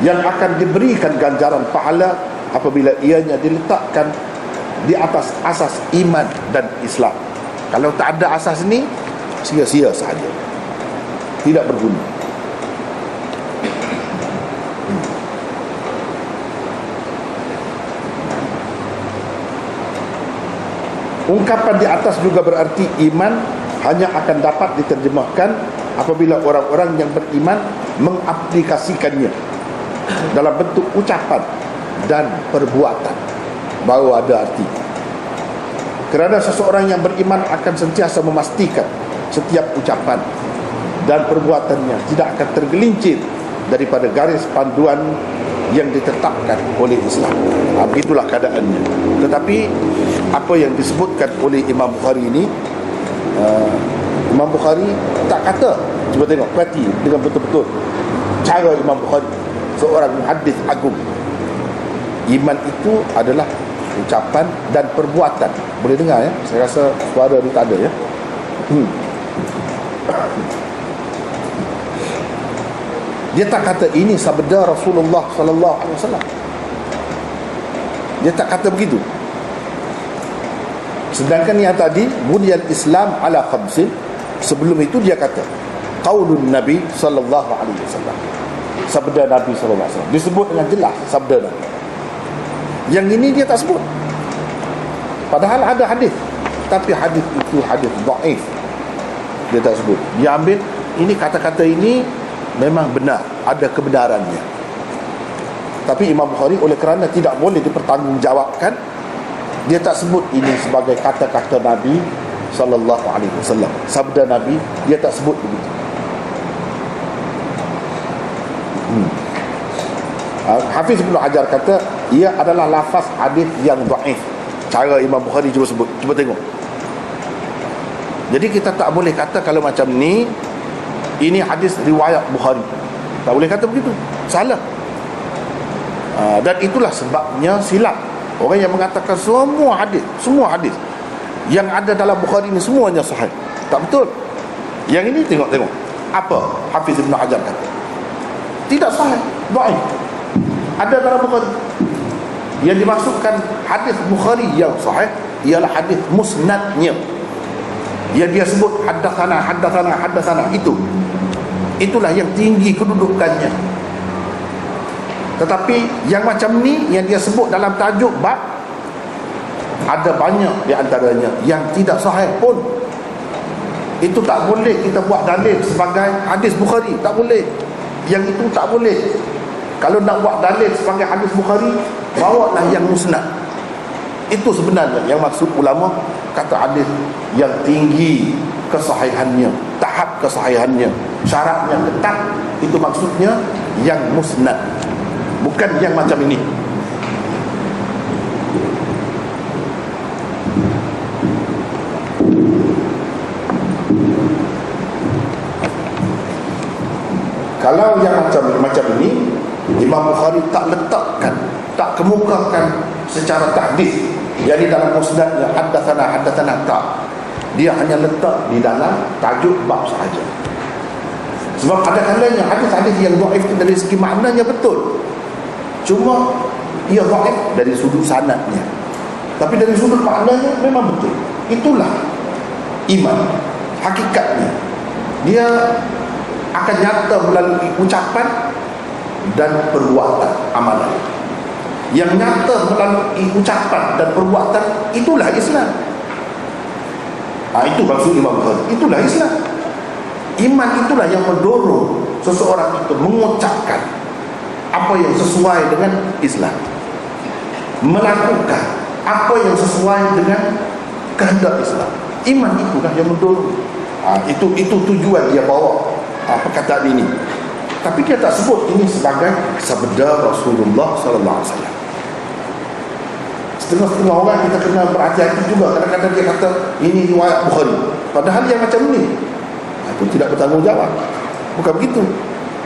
Speaker 1: yang akan diberikan ganjaran pahala apabila ianya diletakkan di atas asas iman dan Islam. Kalau tak ada asas ini, sia-sia sahaja, tidak berguna. Ungkapan di atas juga berarti iman hanya akan dapat diterjemahkan apabila orang-orang yang beriman mengaplikasikannya dalam bentuk ucapan dan perbuatan, baru ada arti. Kerana seseorang yang beriman akan sentiasa memastikan setiap ucapan dan perbuatannya tidak akan tergelincir daripada garis panduan yang ditetapkan oleh Islam. Begitulah keadaannya. Tetapi apa yang disebutkan oleh Imam Bukhari ini, Imam Bukhari tak kata, cuba tengok, perhati dengan betul-betul cara Imam Bukhari, seorang muhaddis agung. Iman itu adalah ucapan dan perbuatan. Boleh dengar ya? Saya rasa suara ni tak ada ya. Dia tak kata ini sabda Rasulullah sallallahu alaihi wasallam. Dia tak kata begitu. Sedangkan yang tadi bunyal Islam ala khamsin, sebelum itu dia kata qaulun Nabi sallallahu alaihi wasallam. Sabda Nabi sallallahu alaihi wasallam disebut dengan jelas sabda Nabi. Yang ini dia tak sebut. Padahal ada hadis, tapi hadis itu hadis dhaif. Dia tak sebut. Dia ambil ini, kata-kata ini memang benar, ada kebenarannya. Tapi Imam Bukhari oleh kerana tidak boleh dipertanggungjawabkan, dia tak sebut ini sebagai kata-kata Nabi sallallahu alaihi wasallam. Sabda Nabi dia tak sebut begitu. Hafiz Ibn Hajar kata ia adalah lafaz hadis yang dhaif. Cara Imam Bukhari cuba sebut, cuba tengok. Jadi kita tak boleh kata kalau macam ni, ini hadis riwayat Bukhari. Tak boleh kata begitu, salah. Dan itulah sebabnya silap orang yang mengatakan semua hadis yang ada dalam Bukhari ini semuanya sahih. Tak betul. Yang ini tengok apa Hafiz Ibn Hajar kata, tidak sahih, dhaif. Ada dalam Bukhari. Yang dimaksudkan hadis Bukhari yang sahih ialah hadis musnadnya, yang dia sebut haddatsana itulah yang tinggi kedudukannya. Tetapi yang macam ni yang dia sebut dalam tajuk bab, ada banyak di antaranya yang tidak sahih pun. Itu tak boleh kita buat dalil sebagai hadis Bukhari, tak boleh. Yang itu tak boleh. Kalau nak buat dalil sebagai hadis Bukhari, bawalah yang musnad. Itu sebenarnya yang maksud ulama kata hadis yang tinggi kesahihannya, tahap kesahihannya, syaratnya ketat. Itu maksudnya yang musnad, bukan yang macam ini. Kalau yang macam ini, Imam Bukhari tak letakkan, tak kemukakan secara tahdis, jadi dalam musnadnya haddatsana tak. Dia hanya letak di dalam tajuk bab sahaja. Sebab ada kalanya hadis-hadis yang dhaif itu dari segi maknanya betul, cuma ia dhaif dari sudut sanadnya, tapi dari sudut maknanya memang betul. Itulah iman hakikatnya. Dia akan nyata melalui ucapan dan perbuatan amalan. Yang nyata melalui ucapan dan perbuatan, itulah Islam. Itu maksud Imam Bukhari. Itulah Islam. Iman itulah yang mendorong seseorang itu mengucapkan apa yang sesuai dengan Islam, melakukan apa yang sesuai dengan kehendak Islam. Iman itulah yang mendorong. Itu tujuan dia bawa perkataan ini. Tapi dia tak sebut ini sebagai sabda Rasulullah sallallahu alaihi wasallam. Setengah-setengah orang kita kena berhati-hati juga. Kadang-kadang dia kata ini riwayat Bukhari, padahal yang macam ni itu tidak bertanggungjawab. Bukan begitu.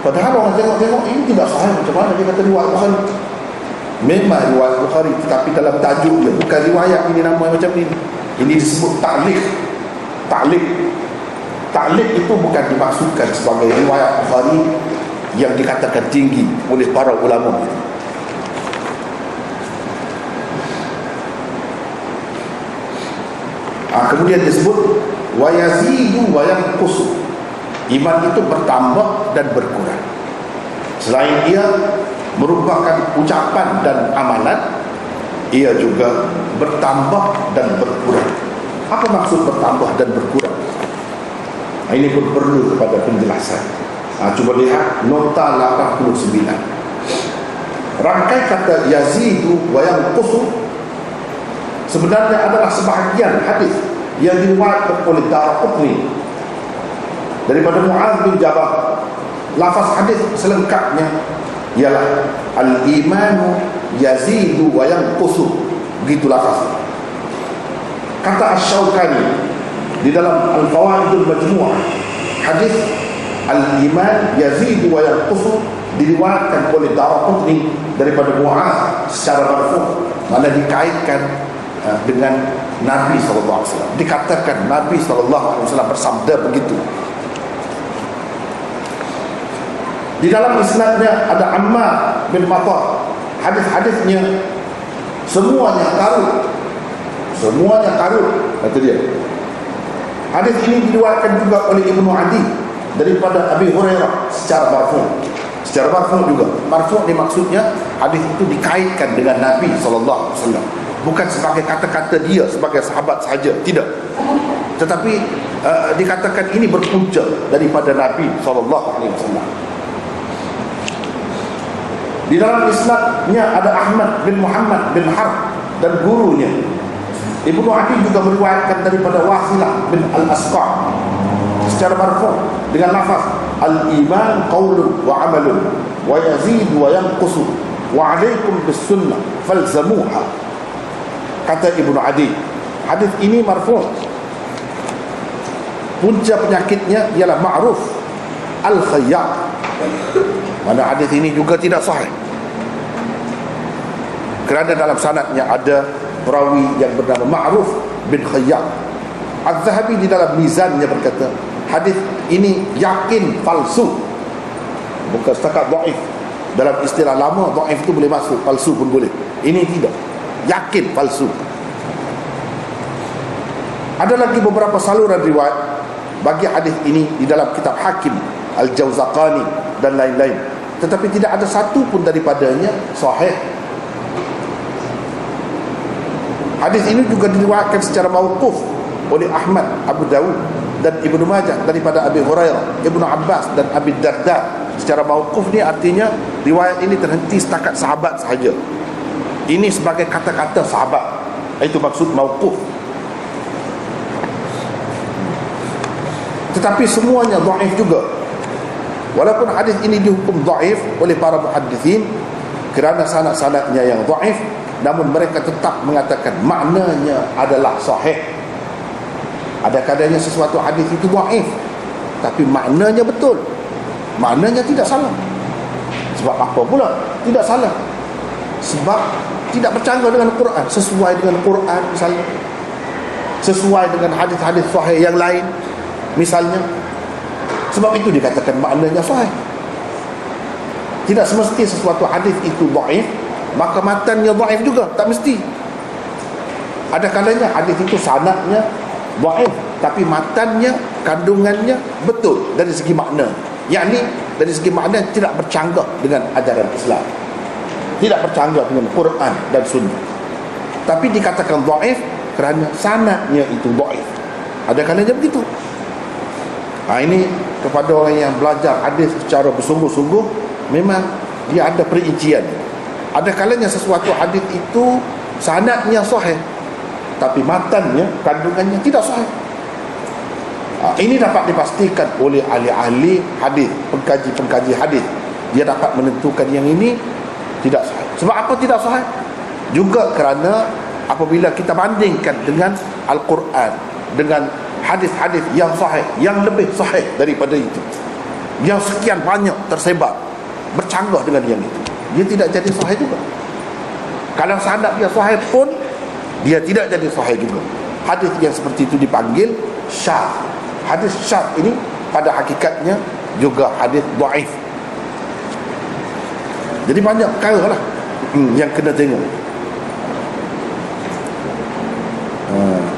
Speaker 1: Padahal orang tengok-tengok ini tidak sahih, macam mana dia kata riwayat Bukhari. Memang riwayat Bukhari, tetapi dalam tajuk dia bukan riwayat ini nama macam ni. Ini disebut ta'liq. Ta'liq itu bukan dimaksudkan sebagai riwayat Bukhari yang dikatakan tinggi oleh para ulama. Kemudian disebut wa yazidu wa yanqusu. Iman itu bertambah dan berkurang. Selain ia merupakan ucapan dan amalan, ia juga bertambah dan berkurang. Apa maksud bertambah dan berkurang? Ini pun perlu kepada penjelasan. Cuba lihat nota 89. Rangkai kata yazidu wa yanqusu sebenarnya adalah sebahagian hadis yang diriwayatkan oleh Daraqutni daripada Mu'adz bin Jabal. Lafaz hadis selengkapnya ialah al-imanu yazidu wa yanqusu. Begitu lafaz. Kata Asy-Syaukani di dalam Al-Fawaidul Majmu'ah, hadis al-iman yazidu wa yanqusu diriwayatkan oleh Daraqutni daripada Mu'adz secara marfu', mana dikaitkan dengan Nabi SAW. Dikatakan Nabi SAW bersabda begitu. Di dalam isnadnya ada Ammar bin Matar. Hadis-hadisnya semuanya karut, kata dia. Hadis ini diriwayatkan juga oleh Ibnu Adi daripada Abi Hurairah secara marfu'. Secara marfu' juga. Marfu' ni maksudnya hadis itu dikaitkan dengan Nabi SAW, bukan sebagai kata-kata dia sebagai sahabat sahaja, tidak, tetapi dikatakan ini berpunca daripada Nabi SAW. Di dalam isnadnya ada Ahmad bin Muhammad bin Harb dan gurunya. Ibnu Adi juga meriwayatkan daripada Wasilah bin Al-Asqa' secara marfu' dengan lafaz al-iman qaulun wa amalun wa yazidu wa yanqusu wa alaikum bis sunnah falzamuha. Kata Ibnu Adi, hadis ini marfu'. Punca penyakitnya ialah ma'ruf al-khayyat. Mana hadis ini juga tidak sahih, kerana dalam sanadnya ada perawi yang bernama Ma'ruf bin Khayyat. Az-Zahabi di dalam mizannya berkata, hadis ini yakin palsu, bukan setakat dhaif. Dalam istilah lama, dhaif itu boleh masuk, palsu pun boleh. Ini tidak, yakin palsu. Ada lagi beberapa saluran riwayat bagi hadis ini di dalam kitab Hakim, Al-Jawzaqani dan lain-lain, tetapi tidak ada satu pun daripadanya sahih. Hadis ini juga diriwayatkan secara mauquf oleh Ahmad, Abu Dawud dan Ibnu Majah daripada Abi Hurairah, Ibnu Abbas dan Abi Darda. Secara mauquf ni artinya riwayat ini terhenti setakat sahabat sahaja. Ini sebagai kata-kata sahabat. Itu maksud mauquf. Tetapi semuanya dhaif juga. Walaupun hadis ini dihukum dhaif oleh para muhaddithin kerana sanad-sanadnya yang dhaif, namun mereka tetap mengatakan maknanya adalah sahih. Ada kadangnya sesuatu hadis itu dhaif tapi maknanya betul. maknanya tidak salah. Sebab apa pula tidak salah? Sebab tidak bercanggah dengan Quran, sesuai dengan Quran misalnya, sesuai dengan hadis-hadis sahih yang lain misalnya. Sebab itu dikatakan maknanya sahih. Tidak semesti sesuatu hadis itu dhaif maka matannya dhaif juga, tak mesti. Ada kalanya hadis itu sanadnya dhaif tapi matannya, kandungannya betul dari segi makna, yakni dari segi makna tidak bercanggah dengan ajaran Islam, tidak bercanggah dengan Quran dan Sunnah, tapi dikatakan dhaif kerana sanadnya itu dhaif. Ada kalanya begitu. Ini kepada orang yang belajar hadis secara bersungguh-sungguh, memang dia ada perincian. Ada kalanya sesuatu hadis itu sanadnya sahih tapi matannya, kandungannya tidak sahih. Ini dapat dipastikan oleh ahli-ahli hadis, pengkaji-pengkaji hadis. Dia dapat menentukan yang ini tidak sahih. Sebab apa tidak sahih? Juga kerana apabila kita bandingkan dengan Al-Quran, dengan hadis-hadis yang sahih, yang lebih sahih daripada itu, yang sekian banyak tersebar, bercanggah dengan yang itu, dia tidak jadi sahih juga. Kalau sanad dia sahih pun dia tidak jadi sahih juga. Hadis yang seperti itu dipanggil syadz. Hadis syadz ini pada hakikatnya juga hadis dhaif. Jadi banyak perkara lah yang kena tengok.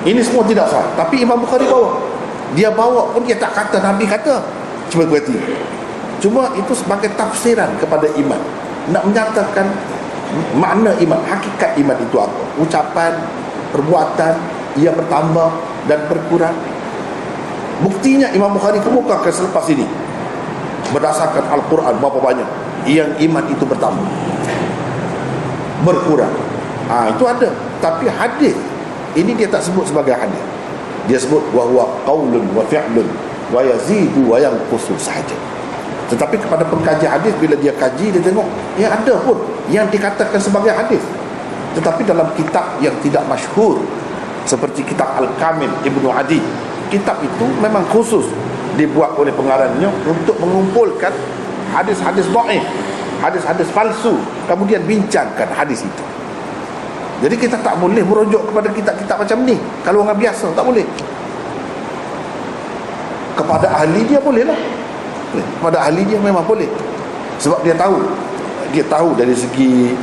Speaker 1: Ini semua tidak sah. Tapi Imam Bukhari bawa. Dia bawa pun dia tak kata Nabi kata. Cuba berhati. Cuma itu sebagai tafsiran kepada iman. Nak menyatakan makna iman, hakikat iman itu apa. Ucapan, perbuatan, ia bertambah dan berkurang. Buktinya Imam Bukhari kemukakan selepas ini. Berdasarkan Al-Quran berapa banyak yang iman itu bertambah, berkurang. Itu ada. Tapi hadis ini dia tak sebut sebagai hadis. Dia sebut wa huwa qaulun wa fi'lun wa yazidu wa yanqusu sahaja. Tetapi kepada pengkaji hadis, bila dia kaji, dia tengok ya ada pun yang dikatakan sebagai hadis, tetapi dalam kitab yang tidak masyhur seperti kitab Al-Kamil Ibnu Adi. Kitab itu memang khusus dibuat oleh pengarangnya untuk mengumpulkan hadis-hadis dhaif, hadis-hadis palsu, kemudian bincangkan hadis itu. Jadi kita tak boleh merujuk kepada kitab-kitab macam ni. Kalau orang biasa tak boleh. Kepada ahli dia boleh lah. Kepada ahli dia memang boleh. Sebab dia tahu dari segi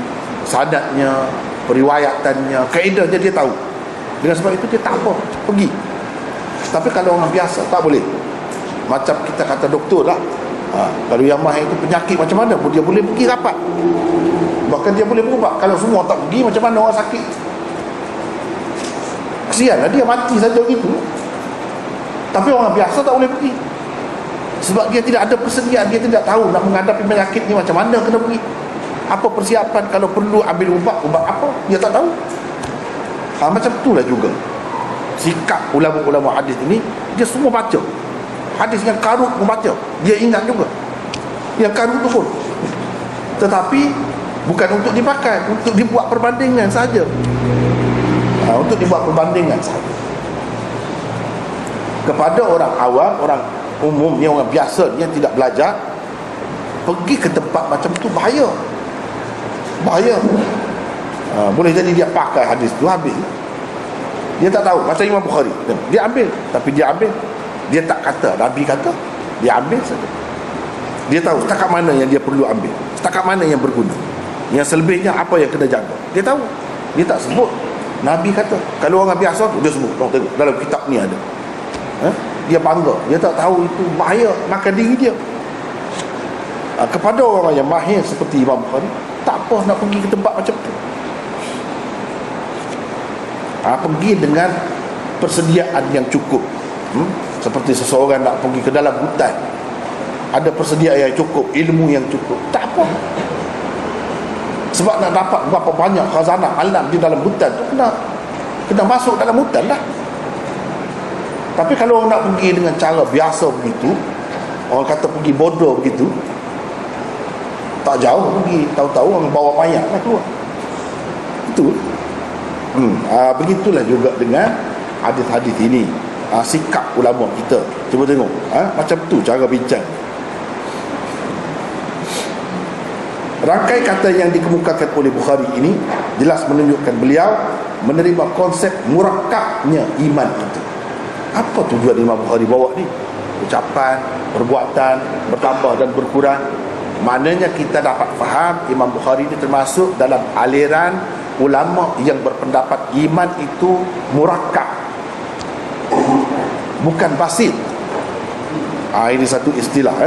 Speaker 1: sanadnya, periwayatannya, kaedahnya dia tahu. Dengan sebab itu dia tak apa, pergi. Tapi kalau orang biasa tak boleh. Macam kita kata doktor lah, kalau yang mahir itu penyakit macam mana pun dia boleh pergi rapat. Bahkan dia boleh berubah. Kalau semua tak pergi, macam mana orang sakit? Kesianlah dia mati saja gitu. Tapi orang biasa tak boleh pergi. Sebab dia tidak ada persediaan, dia tidak tahu nak menghadapi penyakit ni macam mana kena pergi. Apa persiapan kalau perlu ambil ubat apa, dia tak tahu. Macam itulah juga sikap ulama-ulama hadis ini. Dia semua baca hadis yang karut pun baca, dia ingat juga yang karut tu pun, tetapi bukan untuk dipakai, untuk dibuat perbandingan saja. Untuk dibuat perbandingan saja. Kepada orang awam, orang umumnya, orang biasa yang tidak belajar, pergi ke tempat macam tu bahaya. Boleh jadi dia pakai hadis tu habis. Dia tak tahu. Macam Imam Bukhari, dia ambil, tapi dia tak kata Nabi kata, dia ambil saja. Dia tahu setakat mana yang dia perlu ambil, setakat mana yang berguna. Yang selebihnya apa yang kena jaga, dia tahu. Dia tak sebut Nabi kata. Kalau orang biasa tu dia sebut, tengok dalam kitab ni ada. Dia bangga, dia tak tahu itu bahaya makan diri dia. Kepada orang yang mahir seperti Imam Bukhari, tak apa nak pergi ke tempat macam tu. Pergi dengan persediaan yang cukup. Seperti seseorang nak pergi ke dalam hutan, ada persediaan yang cukup, ilmu yang cukup, tak apa. Sebab nak dapat berapa banyak khazanah alam di dalam hutan tu, kena masuk dalam hutan dah. Tapi kalau orang nak pergi dengan cara biasa begitu, orang kata pergi bodoh begitu, tak jauh pergi, tahu-tahu orang bawa mayat lah keluar. Itu begitulah juga dengan hadis-hadis ini. Sikap ulama kita, cuba tengok macam tu cara bincang. Rangkai kata yang dikemukakan oleh Bukhari ini jelas menunjukkan beliau menerima konsep murakkabnya iman itu. Apa tujuan Imam Bukhari bawa ni? Ucapan, perbuatan, bertambah dan berkurang. Maknanya kita dapat faham Imam Bukhari ini termasuk dalam aliran ulama yang berpendapat iman itu murakkab, bukan basit. Ini satu istilah.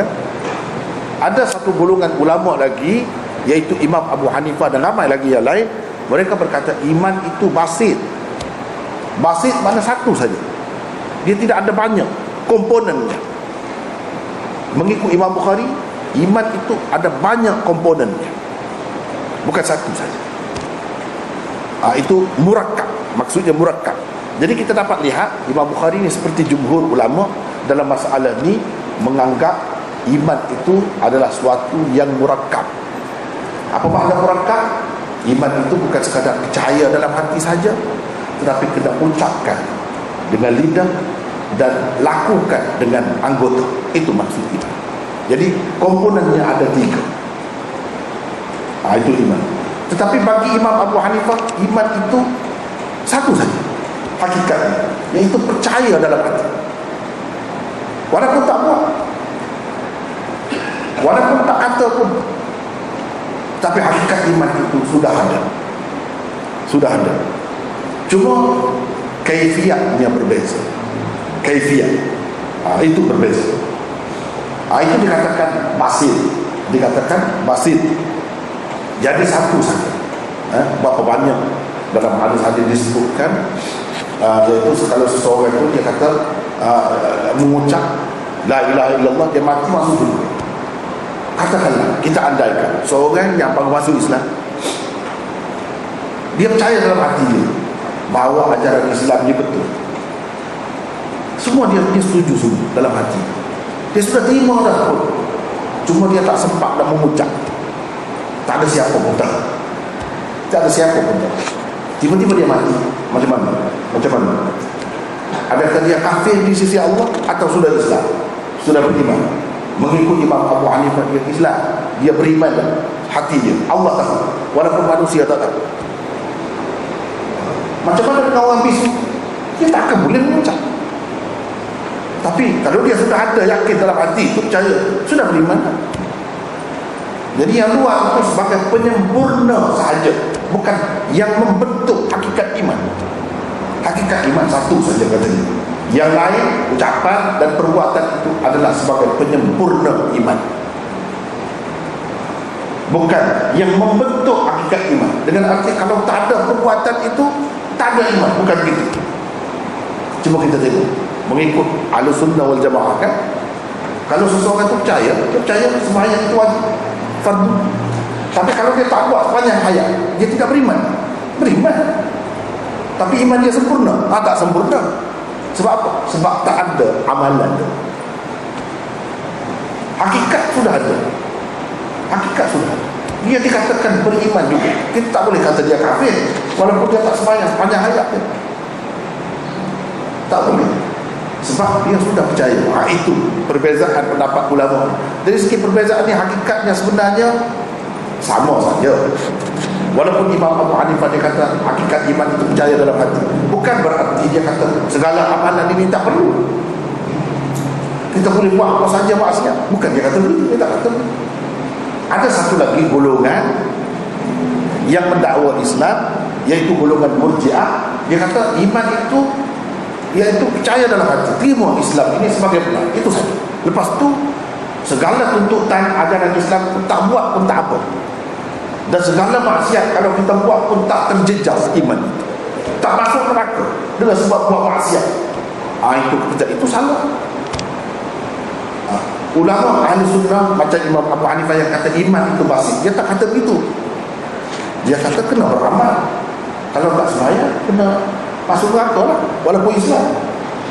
Speaker 1: Ada satu golongan ulama lagi, iaitu Imam Abu Hanifah dan ramai lagi yang lain. Mereka berkata iman itu basit. Basit mana satu saja, dia tidak ada banyak komponennya. Mengikut Imam Bukhari, iman itu ada banyak komponennya, bukan satu saja. Itu murakkab, maksudnya murakkab. Jadi kita dapat lihat Imam Bukhari ini seperti jumhur ulama dalam masalah ni menganggap iman itu adalah suatu yang murakkab. Apa makna murakkab? Iman itu bukan sekadar percaya dalam hati saja, tetapi kena ucapkan dengan lidah dan lakukan dengan anggota. Itu maksud iman. Jadi komponennya ada 3. Itu iman. Tetapi bagi Imam Abu Hanifah, iman itu satu saja hakikatnya, iaitu percaya dalam hati, walaupun tak buat, walaupun tak kata pun, tapi hakikat iman itu sudah ada. Sudah ada. Cuma kaifiatnya berbeza. Kaifiat itu berbeza. Itu dikatakan basit. Dikatakan basit. Jadi satu saja. Berapa banyak dalam hadis-hadis disebutkan, yaitu kalau seseorang itu dia kata mengucap la ilaha illallah, dia mati masuk dulu. Katakanlah, kita andaikan seorang yang baru masuk Islam, dia percaya dalam hati dia bahawa ajaran Islam ni betul. Semua dia setuju semua dalam hati. Dia sudah terima dah pun, cuma dia tak sempat nak mengucap. Tak ada siapa pun tahu. Tak ada siapa pun tahu. Tiba-tiba dia mati. Macam mana? Macam mana? Adakah dia kafir di sisi Allah atau sudah Islam? Sudah beriman. Mengikut Imam Abu Hanifah, dia Islam. Dia beriman dah. Hati dia, Allah tahu, walaupun manusia tak tahu. Macam mana dengan orang bisu? Dia takkan boleh mengucap. Tapi kalau dia sudah ada yakin dalam hati, percaya, sudah beriman. Jadi yang luar itu sebagai penyempurna sahaja, bukan yang membentuk hakikat iman. Hakikat iman satu saja katanya. Yang lain, ucapan dan perbuatan itu adalah sebagai penyempurna iman, bukan yang membentuk hakikat iman. Dengan arti kalau tak ada perbuatan itu, tak ada iman, bukan begitu. Cuma kita tengok mengikut Ahlussunnah wal Jamaah kan, kalau seseorang itu percaya, dia percaya sembahyang itu wajib, fardu. Tapi kalau dia tak buat sepanjang hayat, dia tidak beriman. Beriman, tapi iman dia sempurna? Tak sempurna. Sebab apa? Sebab tak ada amalan. Hakikat sudah ada. Hakikat sudah ada. Dia dikatakan beriman juga. Kita tak boleh kata dia kafir walaupun dia tak sembahyang sepanjang hayat dia. Tak boleh. Sebab dia sudah percaya. Itu perbezaan pendapat ulama. Dari segi perbezaan ni, hakikatnya sebenarnya sama saja. Walaupun Imam Abu Hanifah dia kata hakikat iman itu percaya dalam hati, bukan berarti dia kata segala amalan ini tak perlu, kita boleh buat apa saja maksiat. Bukan dia kata begitu. Dia tak kata begitu. Ada satu lagi golongan yang mendakwa Islam, iaitu golongan Murji'ah. Dia kata iman itu iaitu percaya dalam hati, terima Islam ini sebagai benar, itu saja. Lepas tu segala tuntutan ajaran Islam pun tak buat pun tak apa. Dan segala maksiat kalau kita buat pun tak terjejas iman itu, tak masuk neraka dengan sebab buat maksiat. Itu salah. Ulama ahli sunnah macam Imam Abu Hanifah yang kata iman itu basit, dia tak kata begitu. Dia kata kena beramal. Kalau tak sembahyang, kena masuk neraka lah, walaupun Islam.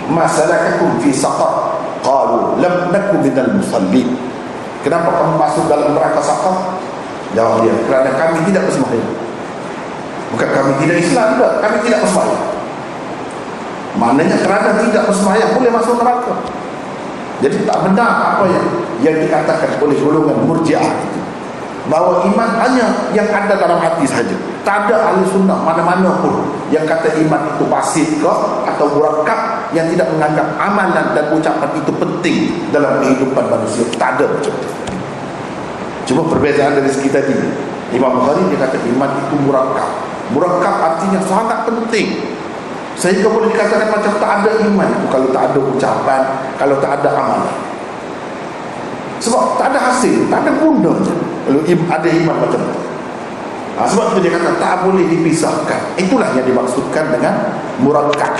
Speaker 1: Masalakakum fi saqar, qalu lam nakum minal musallin. Kenapa kamu masuk dalam neraka saqar? Jawab dia, kerana kami tidak bersembahyang. Bukan kami tidak Islam juga, kami tidak bersembahyang. Maknanya kerana tidak bersembahyang boleh masuk neraka. Jadi tak benar apa yang dikatakan oleh golongan Murji'ah itu. bahawa iman hanya yang ada dalam hati saja. Tak ada ahli sunnah mana-mana pun yang kata iman itu basit ke atau murakkab, yang tidak menganggap amalan dan ucapan itu penting dalam kehidupan manusia. Tak ada macam itu. Cuma perbezaan dari segi tadi, Imam Bukhari dia kata iman itu murakkab. Murakkab artinya sangat penting, sehingga boleh dikatakan macam tak ada iman itu kalau tak ada ucapan, kalau tak ada amalan. Sebab tak ada hasil, tak ada gunanya kalau ada iman macam itu. Sebab itu dia kata tak boleh dipisahkan. Itulah yang dimaksudkan dengan murakkab.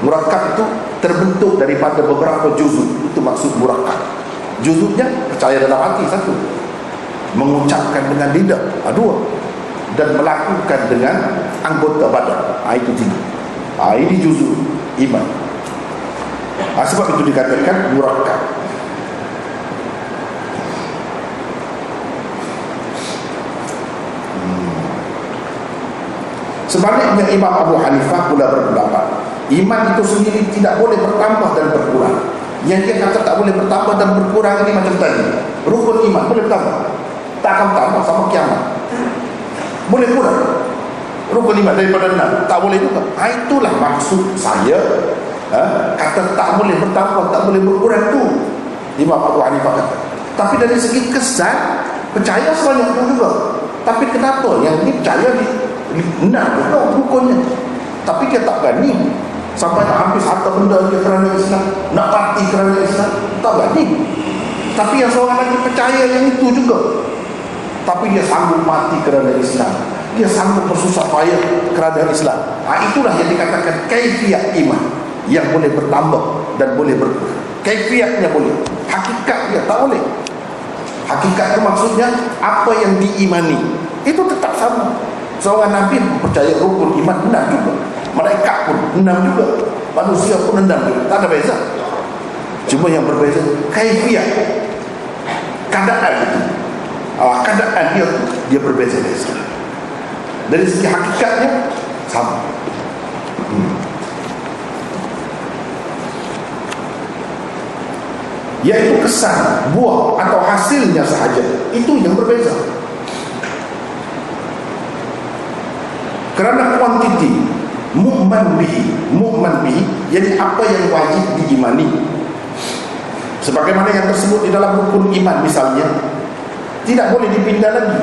Speaker 1: Murakkab itu terbentuk daripada beberapa juzuk. Itu maksud murakkab. Juzuknya percaya dalam hati satu, mengucapkan dengan lidah dua, dan melakukan dengan anggota badan itu tiga. Ini juzuk iman. Sebab itu dikatakan murakkab. Sebaliknya Imam Abu Hanifah pula berpendapat iman itu sendiri tidak boleh bertambah dan berkurang. Yang dia kata tak boleh bertambah dan berkurang ini macam tadi, rukun iman boleh bertambah, tak akan tambah sama kiamat. Boleh kurang rukun iman daripada 6, tak boleh juga. Itulah maksud saya kata tak boleh bertambah, tak boleh berkurang tu Imam Abu Hanifah kata. Tapi dari segi kesan percaya sebanyak itu juga. Tapi kenapa yang ini percaya di 6 rukunnya, tapi dia tak berani sampai nak habis harta benda dia kerana Islam, nak mati kerana Islam, tak berani. Tapi yang seorang lagi percaya yang itu juga, tapi dia sanggup mati kerana Islam, dia sanggup bersusah payah kerana Islam. Itulah yang dikatakan kaifiat iman, yang boleh bertambah dan boleh berkurang. Kaifiatnya boleh, hakikatnya tak boleh. Hakikat itu maksudnya apa yang diimani itu tetap sama. Seorang Nabi percaya rukun iman 6 juga, malaikat pun 6 juga, manusia pun 6 juga, tak ada beza. Cuma yang berbeza kaifiat, keadaan itu, keadaan dia berbeza-beza. Dari segi hakikatnya sama. Yaitu kesan, buah atau hasilnya sahaja, itu yang berbeza. Kerana kuantiti mu'man bihi, jadi apa yang wajib diimani, sebagaimana yang tersebut di dalam rukun iman misalnya, tidak boleh dipindah lagi.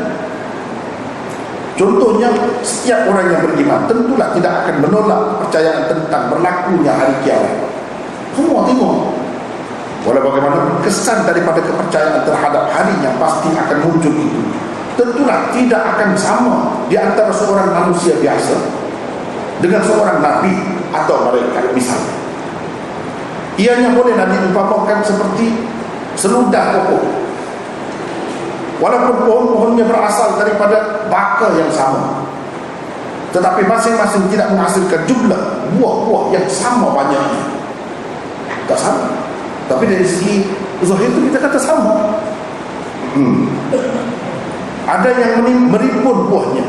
Speaker 1: Contohnya, setiap orang yang beriman tentulah tidak akan menolak percayaan tentang berlakunya hari kiamat. Semua tengok, walau bagaimana kesan daripada kepercayaan terhadap hari yang pasti akan muncul itu, tentulah tidak akan sama di antara seorang manusia biasa dengan seorang nabi atau malaikat misalnya. Ianya boleh Nabi umpamakan seperti seludah pokok, walaupun pohon-pohonnya berasal daripada baka yang sama, tetapi masing-masing tidak menghasilkan jumlah buah-buah yang sama banyaknya. Tak sama. Tapi dari segi zahir itu kita kata sama. Ada yang merimpun buahnya,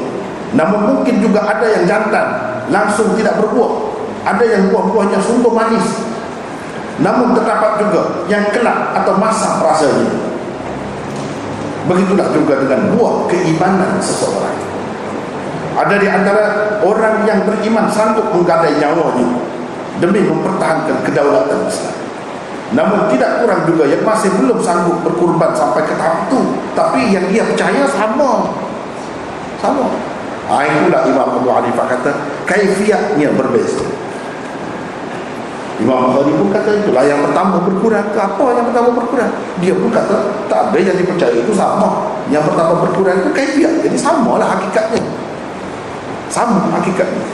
Speaker 1: namun mungkin juga ada yang jantan langsung tidak berbuah. Ada yang buah-buahnya sungguh manis, namun terdapat juga yang kelak atau masam rasanya. Begitulah juga dengan buah keimanan seseorang. Ada di antara orang yang beriman sanggup menggadai nyawanya demi mempertahankan kedaulatan Islam, namun tidak kurang juga yang masih belum sanggup berkorban sampai ke tahap itu, tapi yang dia percaya sama. Itulah Imam Abu Hanifah kata kaifiatnya berbeza. Imam Bukhari pun kata itulah, yang pertama berkurang ke apa yang pertama berkurang. Dia pun kata tak ada yang dipercaya itu sama. Yang pertama berkurang itu kaifiat, jadi samalah hakikatnya. Sama hakikatnya.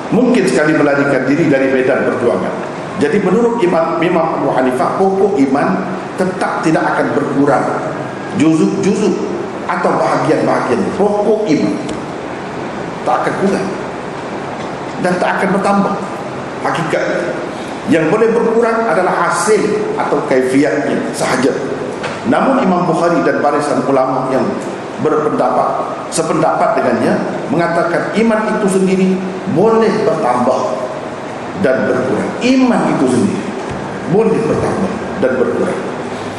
Speaker 1: Mungkin sekali melarikan diri dari medan perjuangan. Jadi menurut Imam Abu Hanifah, pokok iman tetap tidak akan berkurang, juzuk-juzuk atau bahagian-bahagian pokok iman tak akan kurang dan tak akan bertambah. Hakikat yang boleh berkurang adalah hasil atau kaifiatnya sahaja. Namun Imam Bukhari dan barisan ulama yang sependapat dengannya mengatakan iman itu sendiri boleh bertambah dan berkurang. Iman itu sendiri boleh bertambah dan berkurang.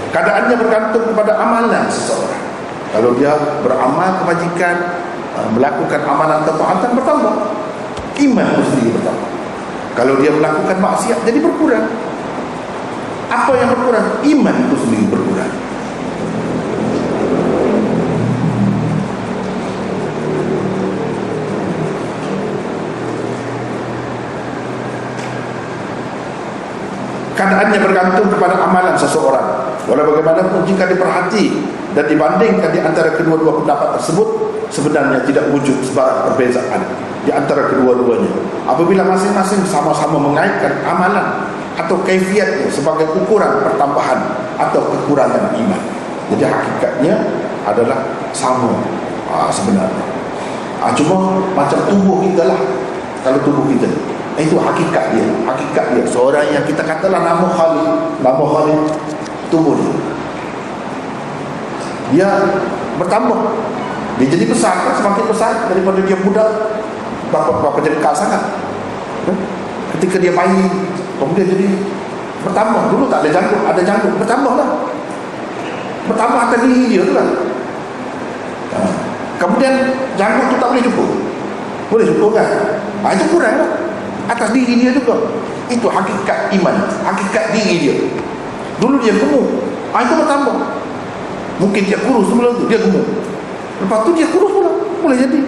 Speaker 1: Keadaannya bergantung kepada amalan seseorang. Kalau dia beramal kebajikan, melakukan amalan ketaatan, bertambah, iman itu sendiri bertambah. Kalau dia melakukan maksiat, jadi berkurang. Apa yang berkurang? Iman itu sendiri berkurang. Keadaannya bergantung kepada amalan seseorang. Walau bagaimanapun jika diperhati dan dibandingkan di antara kedua-dua pendapat tersebut, sebenarnya tidak wujud sebarang perbezaan di antara kedua-duanya. Apabila masing-masing sama-sama mengaitkan amalan atau kaifiatnya sebagai ukuran pertambahan atau kekurangan iman. Jadi hakikatnya adalah sama sebenarnya. Cuma macam tubuh kita lah. Kalau tubuh kita, itu hakikat dia. Hakikat dia, seorang yang kita katalah nama Khalid, tubuh dia bertambah, dia jadi besar kan, semakin besar daripada dia budak. Berapa jengkal sangat. Ketika dia bayi, kemudian jadi bertambah. Dulu tak ada janggut, ada janggut, bertambah lah, bertambah atas diri dia tu lah. Kemudian janggut tu tak boleh cukup, boleh cukup kan? Itu kurang lah atas diri dia juga. Itu hakikat iman, hakikat diri dia. Dulu dia gemuk, itu bertambah. Mungkin dia kurus sebelum tu, dia gemuk, lepas tu dia kurus pula, boleh jadi.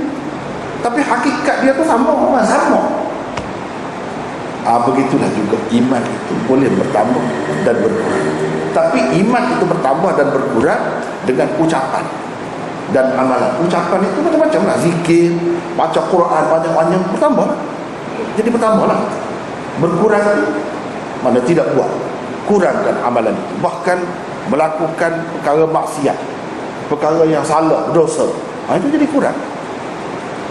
Speaker 1: Tapi hakikat dia tu sama. Begitulah juga iman itu boleh bertambah dan berkurang. Tapi iman itu bertambah dan berkurang dengan ucapan dan amalan. Ucapan itu macam-macam lah, zikir, baca Quran banyak-banyak, bertambah lah. Jadi bertambah lah. Berkurang itu mana tidak buat, kurangkan amalan itu. Bahkan melakukan perkara maksiat, perkara yang salah, dosa, itu jadi kurang.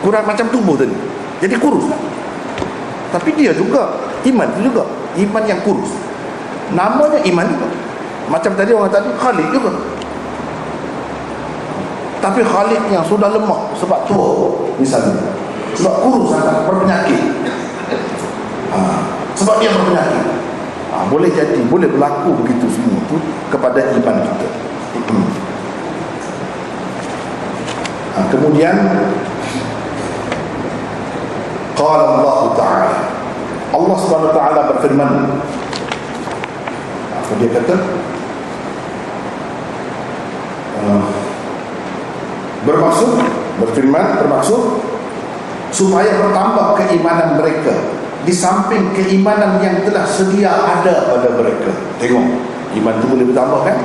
Speaker 1: Kurang macam tubuh tadi, jadi kurus lah. Tapi dia juga, iman itu juga, iman yang kurus, namanya iman juga. Macam tadi orang tadi Khalid juga, tapi Khalid yang sudah lemah sebab tua misalnya, sebab kurus sangat, berpenyakit, sebab dia berpenyakit, boleh jadi, boleh berlaku begitu semua itu kepada iman kita. Kemudian qala Allah Ta'ala, Allah Subhanahu Wa Ta'ala berfirman, apa dia kata, bermaksud supaya bertambah keimanan mereka di samping keimanan yang telah sedia ada pada mereka. Tengok, iman itu boleh bertambah kan?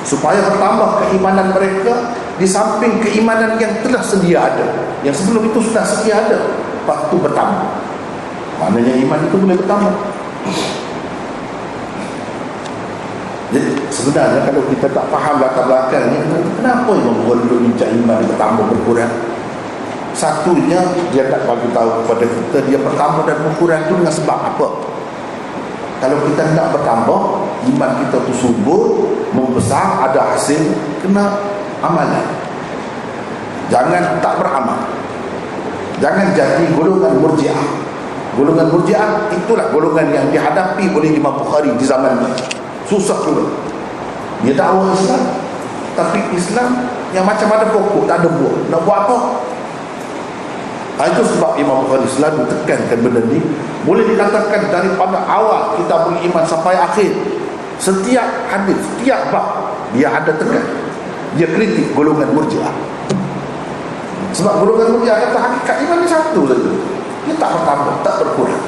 Speaker 1: Supaya bertambah keimanan mereka di samping keimanan yang telah sedia ada, yang sebelum itu sudah sedia ada, lepas itu bertambah. Maknanya iman itu boleh bertambah. Jadi sebenarnya kalau kita tak faham latar belakangnya, kenapa Imam Bukhari dulu minta iman bertambah berkurang? Satunya dia tak bagi tahu kepada kita dia bertambah dan berkurang itu dengan sebab apa. Kalau kita nak bertambah, iman kita tu subur, membesar, ada hasil, kena amalan. Jangan tak beramal. Jangan jadi golongan Murji'ah. Golongan Murji'ah itulah golongan yang dihadapi oleh Imam Bukhari di zaman ini. Susah juga. Dia dakwah Islam, tapi Islam yang macam ada pokok, tak ada buah. Nak buat apa? Itu sebab Imam Bukhari selalu tekankan benda ni. Boleh dikatakan daripada awal kita beriman sampai akhir, setiap hadis, setiap bab dia ada tekan, dia kritik golongan Murji'ah. Sebab golongan Murji'ah kata hakikat iman ni satu saja, dia tak bertambah, tak berkurang.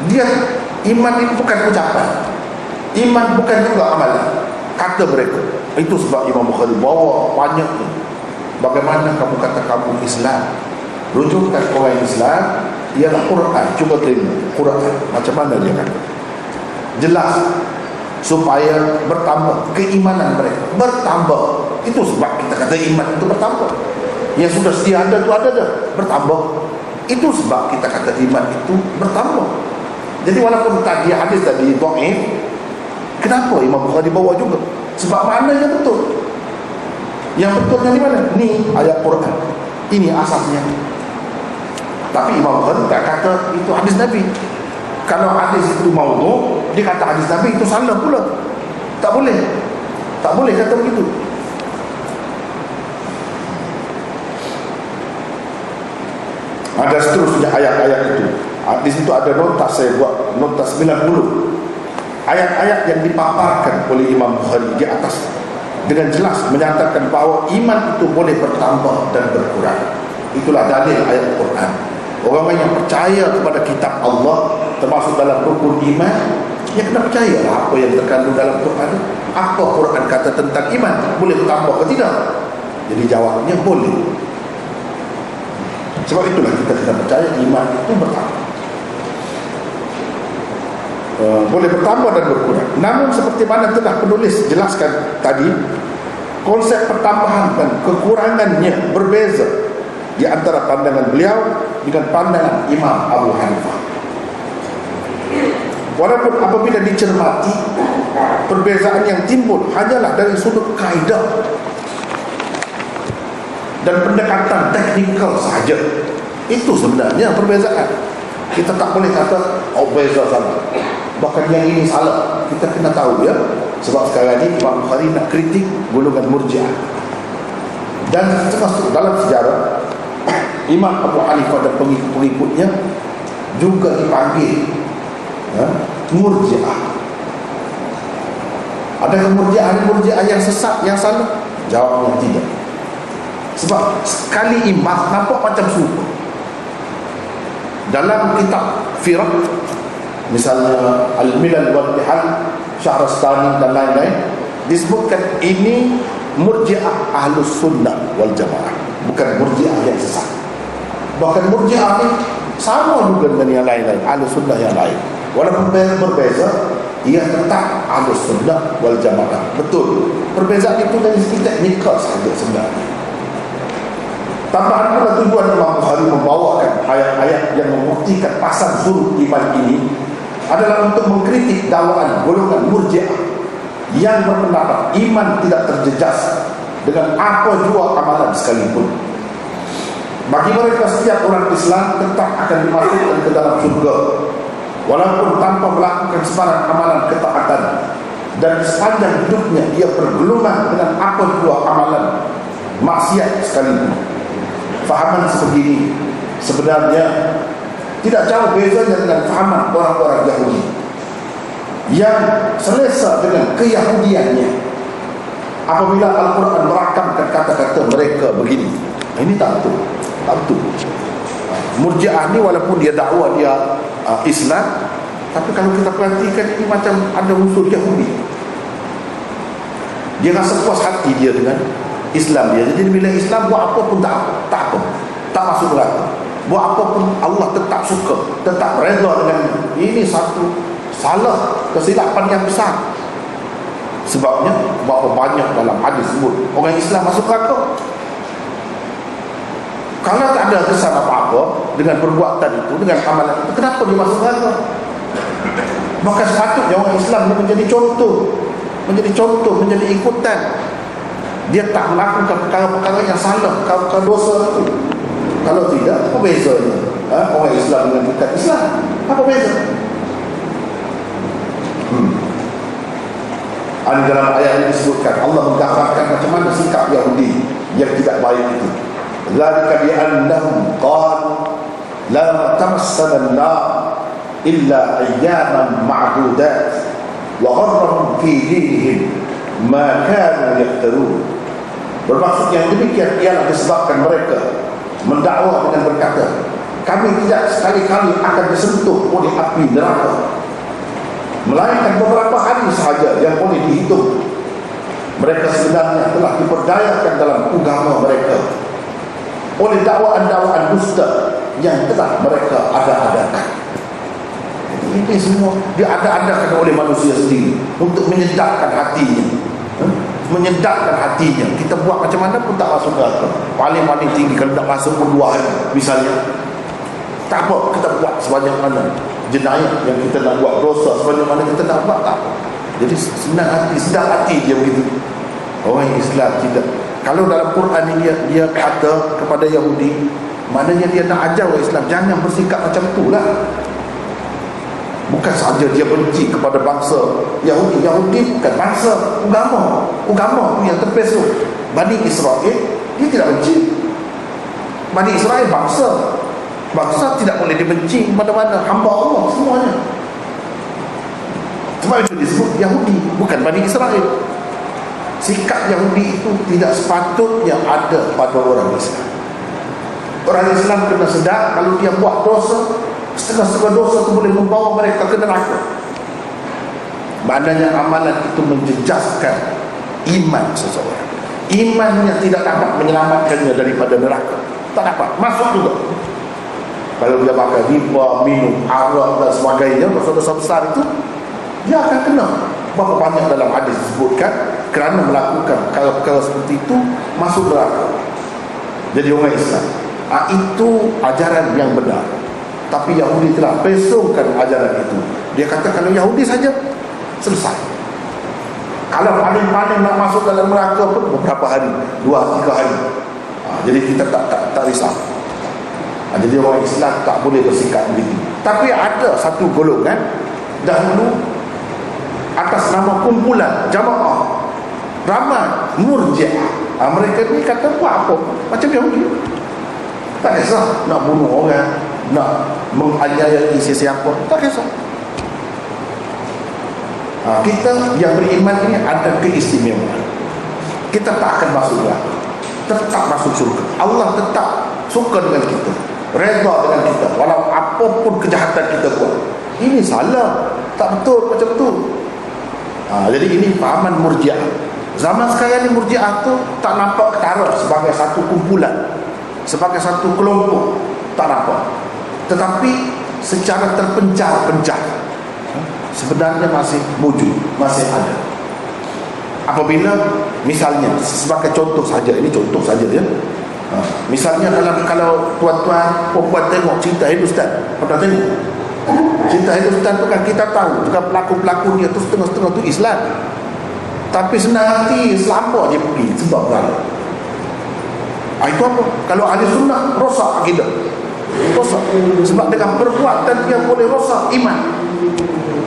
Speaker 1: Dia iman itu bukan ucapan, iman bukan juga amalan, kata mereka. Itu sebab Imam Bukhari bawa banyak ni. Bagaimana kamu kata kamu Islam, rujukan orang Islam ialah Quran. Cuba terima Quran macam mana dia kata, jelas, supaya bertambah keimanan mereka, bertambah. Itu sebab kita kata iman itu bertambah. Yang sudah sedia ada itu ada dah, bertambah. Itu sebab kita kata iman itu bertambah. Jadi walaupun tadi hadis tadi dhaif, kenapa Imam Bukhari bawa juga? Sebab maknanya betul. Yang betulnya di mana? Ni ayat Quran, ini asasnya. Tapi Imam Bukhari tak kata itu hadis Nabi. Kalau hadis itu maudhu', dia kata hadis Nabi itu salah pula. Tak boleh. Tak boleh kata begitu. Ada seterusnya ayat-ayat itu. Di situ ada nota, saya buat nota 90 ayat-ayat yang dipaparkan oleh Imam Bukhari di atas, dengan jelas menyatakan bahawa iman itu boleh bertambah dan berkurang. Itulah dalil ayat Al-Quran. Orang yang percaya kepada kitab Allah, termasuk dalam rukun iman, dia kena percayalah apa yang terkandung dalam Quran. Apa Quran kata tentang iman, boleh bertambah ke tidak? Jadi jawabnya boleh. Sebab itulah kita kena percaya iman itu bertambah, boleh bertambah dan berkurang. Namun seperti mana telah penulis jelaskan tadi, konsep pertambahan dan kekurangannya berbeza di antara pandangan beliau dengan pandangan Imam Abu Hanifah. Walaupun apabila dicermati, perbezaan yang timbul hanyalah dari sudut kaidah dan pendekatan teknikal sahaja. Itu sebenarnya perbezaan. Kita tak boleh kata beza sama, bahkan yang ini salah. Kita kena tahu ya, sebab sekarang ini Imam Bukhari nak kritik golongan Murji'ah. Dan termasuk dalam sejarah, Imam Abu Hanifah dan pengikut-pengikutnya juga dipanggil Murji'ah. Adakah Murji'ah yang sesat, yang salah? Jawabnya tidak. Sebab sekali imam nampak macam super. Dalam kitab Firaq, misalnya Al-Milal wal Nihal, Syahrastani dan lain-lain, disebutkan ini Murji'ah Ahlus Sunnah wal Jamaah, bukan Murji'ah yang sesat. Bahkan Murji'ah ini sama juga dengan yang lain-lain, Ahlus Sunnah yang lain. Walaupun berbeza, ia tetap Ahlus Sunnah wal Jamaah. Betul, perbezaan itu dari segi teknikal sahaja sebenarnya. Tambahan pula tujuan Imam Bukhari membawakan ayat-ayat yang membuktikan pasang surut iman ini adalah untuk mengkritik dakwaan golongan Murji'ah yang berpendapat iman tidak terjejas dengan apa jua amalan sekalipun. Bagi mereka, setiap orang Islam tetap akan dimasukkan ke dalam surga walaupun tanpa melakukan sebarang amalan ketaatan, dan sepanjang hidupnya ia bergelumang dengan apa jua amalan maksiat sekalipun. Fahaman sebegini sebenarnya tidak jauh bezanya dengan fahaman orang-orang Yahudi yang selesa dengan keyahudiannya apabila Al-Quran merakamkan kata-kata mereka begini. Ini tak betul, tak betul. Murji'ah ni walaupun dia dakwa dia Islam, tapi kalau kita perhatikan ini macam ada unsur Yahudi. Dia rasa puas hati dia dengan Islam dia. Jadi bila Islam buat apa pun tak apa, tak masuk neraka. Buat apa pun Allah tetap suka, tetap redha dengan ini. Satu salah, kesilapan yang besar. Sebabnya berapa banyak dalam hadis sebut orang Islam masuk neraka. Kalau tak ada kesan apa-apa dengan perbuatan itu, dengan amalan itu, kenapa dia masuk neraka? Maka sepatutnya orang Islam menjadi contoh, menjadi ikutan. Dia tak melakukan perkara-perkara yang salah, perkara-perkara dosa itu. Kalau tidak, apa bezanya orang Islam dengan bukan Islam? Apa beza? Dalam ayat ini disebutkan Allah menggambarkan macam mana sikap Yahudi yang tidak baik itu. Dzalika bi annahum qalu la tamassana an-nar illa ayyaman ma'dudat wa gharrahum fi dinihim ma kanu yaftarun. Bermaksud yang demikian ialah disebabkan mereka mendakwa dengan berkata, kami tidak sekali-kali akan disentuh oleh api neraka, melainkan beberapa hari sahaja yang boleh dihitung. Mereka sebenarnya telah diperdayakan dalam agama mereka oleh dakwaan-dakwaan dusta yang telah mereka ada-adakan. Ini semua diada-adakan oleh manusia sendiri untuk menyedapkan hatinya, menyedapkan hatinya. Kita buat macam mana pun tak masuk neraka. Paling-paling tinggi kalau nak masuk pun 2 hari misalnya, tak apa, kita buat sebanyak mana jenayah yang kita nak buat, dosa sebanyak mana kita nak buat, tak apa. Jadi senang hati, sedap hati dia begitu. Orang Islam tidak. Kalau dalam Quran ini dia kata kepada Yahudi, maknanya dia nak ajar orang Islam jangan bersikap macam itulah. Bukan saja dia benci kepada bangsa Yahudi. Yahudi bukan bangsa, agama yang terpeso. Bani Israel dia tidak benci. Bani Israel bangsa tidak boleh dibenci mana-mana, hamba Allah semuanya. Sebab itu disebut Yahudi, bukan Bani Israel. Sikap Yahudi itu tidak sepatutnya ada pada orang Islam. Orang Islam kena sedar kalau dia buat dosa, setengah-setengah dosa itu boleh membawa mereka ke neraka. Maknanya amalan itu menjejaskan iman seseorang. Imannya tidak dapat menyelamatkannya daripada neraka. Tak dapat, masuk juga. Kalau dia pakai riba, minum, arak dan sebagainya, dosa-dosa besar itu, dia akan kena. Berapa banyak dalam hadis disebutkan kerana melakukan perkara seperti itu masuk neraka. Jadi orang Islam, itu ajaran yang benar. Tapi Yahudi telah pesongkan ajaran itu. Dia kata kalau Yahudi saja selesai. Kalau paling-paling nak masuk dalam neraka pun beberapa hari, 2-3 hari. Jadi kita tak risau. Jadi orang Islam tak boleh bersikap begitu. Tapi ada satu golongan dahulu atas nama kumpulan jamaah ramai Murji'ah. Mereka ni kata buat apa macam Yahudi. Tak kisah nak bunuh orang, nak menganiayai sesiapa, tak kisah. Kita yang beriman ini ada keistimewaan. Kita tak akan masuk neraka, tetap masuk syurga. Allah tetap suka dengan kita, redha dengan kita, walau apapun kejahatan kita buat. Ini salah, tak betul macam tu. Jadi ini fahaman Murji'ah. Zaman sekarang ni Murji'ah tu tak nampak ketara sebagai satu kumpulan, sebagai satu kelompok, tak nampak. Tetapi secara terpencar-pencar sebenarnya masih wujud, masih ada. Apabila misalnya sebagai contoh saja, ini contoh saja ya. Misalnya kalau tuan-tuan perempuan tengok cerita Hindustan, pernah tengok cerita Hindustan tu kan kita tahu juga pelakon-pelakon dia tu setengah-setengah tu Islam, tapi senang hati selamba je pergi sebab berhala. Itu apa? Kalau ahli sunnah rosak akidah, rosak. Sebab dengan perbuatan dia boleh rosak iman,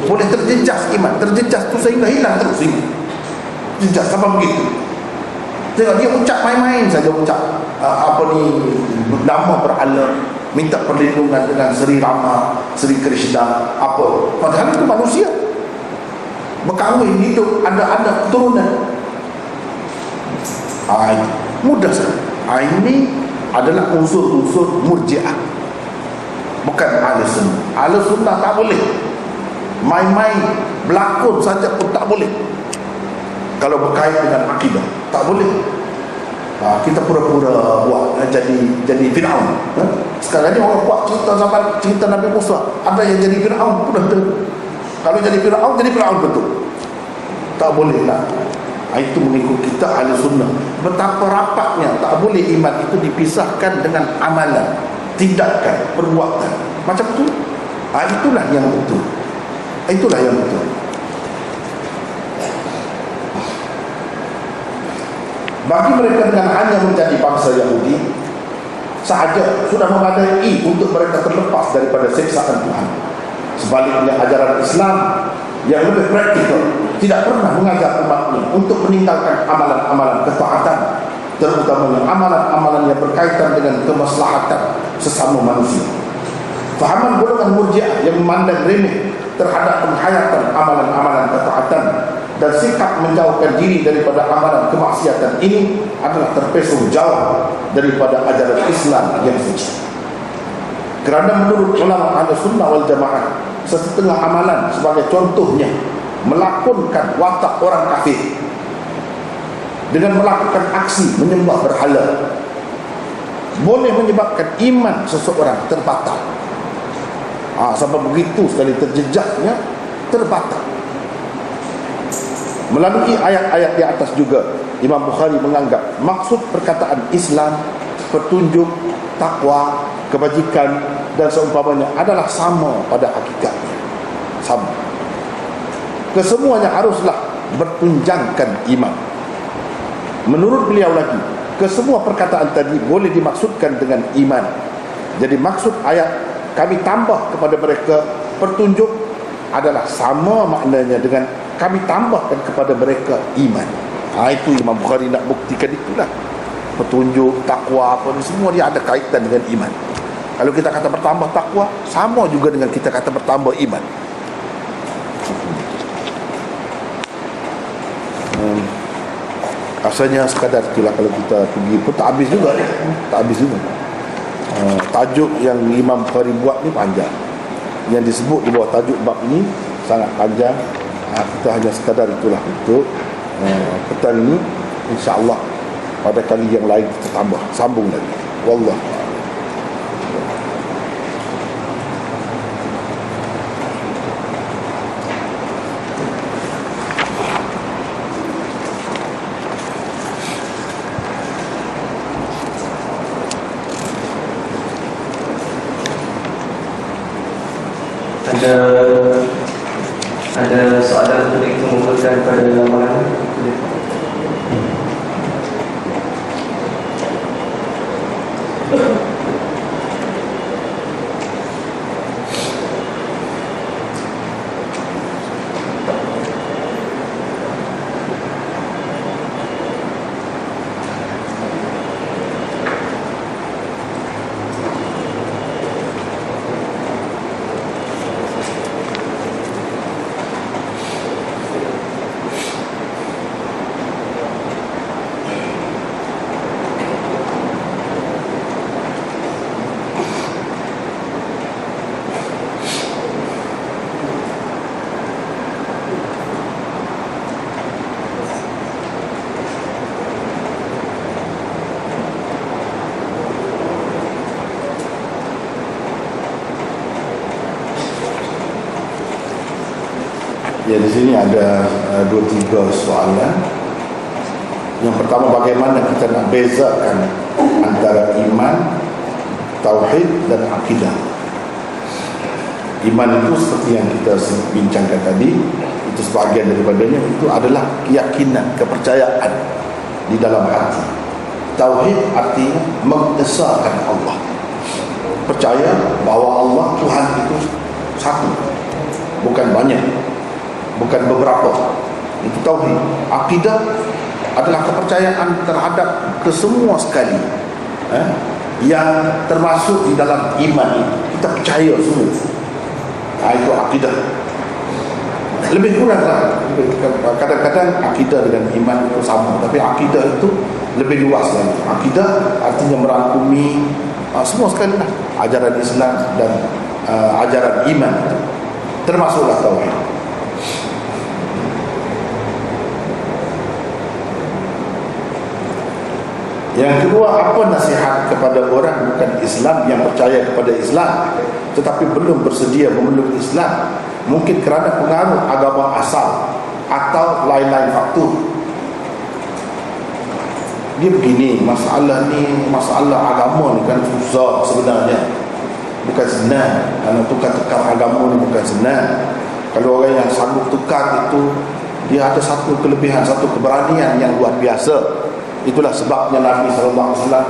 Speaker 1: boleh terjejas iman, terjejas tu sehingga hilang terus ini. Jejas sampai begitu. Tengok dia ucap main-main saja, ucap nama berhala, minta perlindungan dengan Sri Rama, Sri Krishna, apa. Padahal itu manusia berkahwin, hidup, ada keturunan. Mudah saja. Ini adalah unsur-unsur Murji'ah, bukan ahli sunnah. Ahli sunnah tak boleh main-main, berlakon saja pun tak boleh. Kalau berkait dengan akidah tak boleh. Kita pura-pura buat jadi Fir'aun. Sekarang ni orang buat cerita Nabi Musa, ada yang jadi Fir'aun pun ada. Kalau jadi Fir'aun betul. Tak boleh lah. Itu mengikut kita ahli sunnah. Betapa rapatnya tak boleh iman itu dipisahkan dengan amalan, tindakan, perbuatan. Macam tu. Itulah yang betul. Itulah yang betul. Bagi mereka dengan hanya menjadi bangsa Yahudi sahaja sudah memadai untuk mereka terlepas daripada siksaan Tuhan. Sebaliknya ajaran Islam yang lebih praktikal tidak pernah mengajar umatnya untuk meninggalkan amalan-amalan ketaatan, terutamanya amalan-amalan yang berkaitan dengan kemaslahatan sesama manusia. Fahaman golongan Murji'ah yang memandang remeh terhadap penghayatan amalan-amalan ketaatan dan sikap menjauhkan diri daripada amalan kemaksiatan ini adalah terpesong jauh daripada ajaran Islam yang suci. Kerana menurut ulama ahli sunnah wal jamaah, setengah amalan sebagai contohnya melakonkan watak orang kafir dengan melakukan aksi menyembah berhala boleh menyebabkan iman seseorang terbatal. Sampai begitu sekali terjejasnya, terbatal. Melalui ayat-ayat di atas juga Imam Bukhari menganggap maksud perkataan Islam, petunjuk, takwa, kebajikan dan seumpamanya adalah sama pada hakikatnya. Sama. Kesemuanya haruslah bertunjangkan iman. Menurut beliau lagi, kesemua perkataan tadi boleh dimaksudkan dengan iman. Jadi maksud ayat kami tambah kepada mereka petunjuk, adalah sama maknanya dengan kami tambahkan kepada mereka iman. Itu Imam Bukhari nak buktikan itulah. Petunjuk, takwa apa ni semua dia ada kaitan dengan iman. Kalau kita kata bertambah takwa, sama juga dengan kita kata bertambah iman. Asalnya sekadar itulah, kalau kita pergi pun tak habis juga. Tak habis juga. Tajuk yang Imam Bukhari buat ni panjang. Yang disebut di bawah tajuk bab ini sangat panjang. Kita hanya sekadar itulah untuk petang ini. InsyaAllah pada kali yang lain kita tambah, sambung lagi. Wallah.
Speaker 2: Ada soalan untuk dikemukakan pada malam ini?
Speaker 1: Ya, di sini ada 2-3 soalan. Yang pertama, bagaimana kita nak bezakan antara iman, tauhid dan akidah. Iman itu seperti yang kita bincangkan tadi, itu sebahagian daripadanya itu adalah keyakinan, kepercayaan di dalam hati. Tauhid artinya mengesahkan Allah, percaya bahawa Allah Tuhan itu satu, bukan banyak, bukan beberapa. Itu tauhid. Akidah adalah kepercayaan terhadap kesemua sekali yang termasuk di dalam iman itu. Kita percaya semua. Itu akidah. Lebih kurang lah. Kadang-kadang akidah dengan iman itu sama, tapi akidah itu lebih luas lagi. Akidah artinya merangkumi semua sekali lah, ajaran Islam dan ajaran iman, termasuklah tauhid. Yang kedua, apa nasihat kepada orang bukan Islam yang percaya kepada Islam tetapi belum bersedia memeluk Islam, mungkin kerana pengaruh agama asal atau lain-lain faktor? Dia begini, masalah agama ni kan susah sebenarnya, bukan senang. Karena tukar-tukar agama ni bukan senang. Kalau orang yang sanggup tukar itu, dia ada satu kelebihan, satu keberanian yang luar biasa. Itulah sebabnya Nabi SAW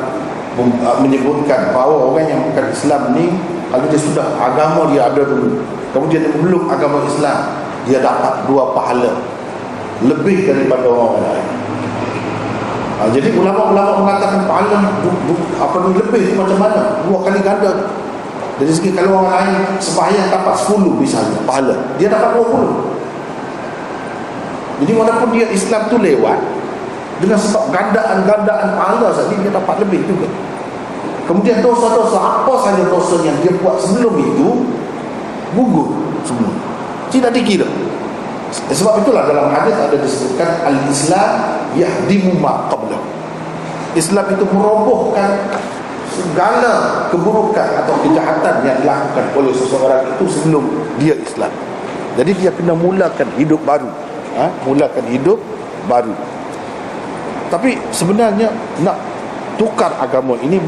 Speaker 1: menyebutkan bahawa orang yang bukan Islam ni, kalau dia sudah agama dia ada dulu, kemudian dia memeluk agama Islam, dia dapat 2 pahala lebih daripada orang lain. Jadi ulama-ulama mengatakan pahala lebih itu macam mana? 2 kali ganda. Dari segi kalau orang lain sembahyang dapat 10 misalnya pahala, dia dapat 20. Jadi walaupun dia Islam tu lewat, dengan sebab gandaan pahala saja dia dapat lebih juga. Kemudian dosa-dosa, apa saja dosa yang dia buat sebelum itu, gugur semua, tidak dikira. Sebab itulah dalam hadis ada disebutkan al-Islam yahdimu ma qabla. Islam itu merobohkan segala keburukan atau kejahatan yang dilakukan oleh seseorang itu sebelum dia Islam. Jadi dia kena mulakan hidup baru, mulakan hidup baru. Tapi sebenarnya nak tukar agama ini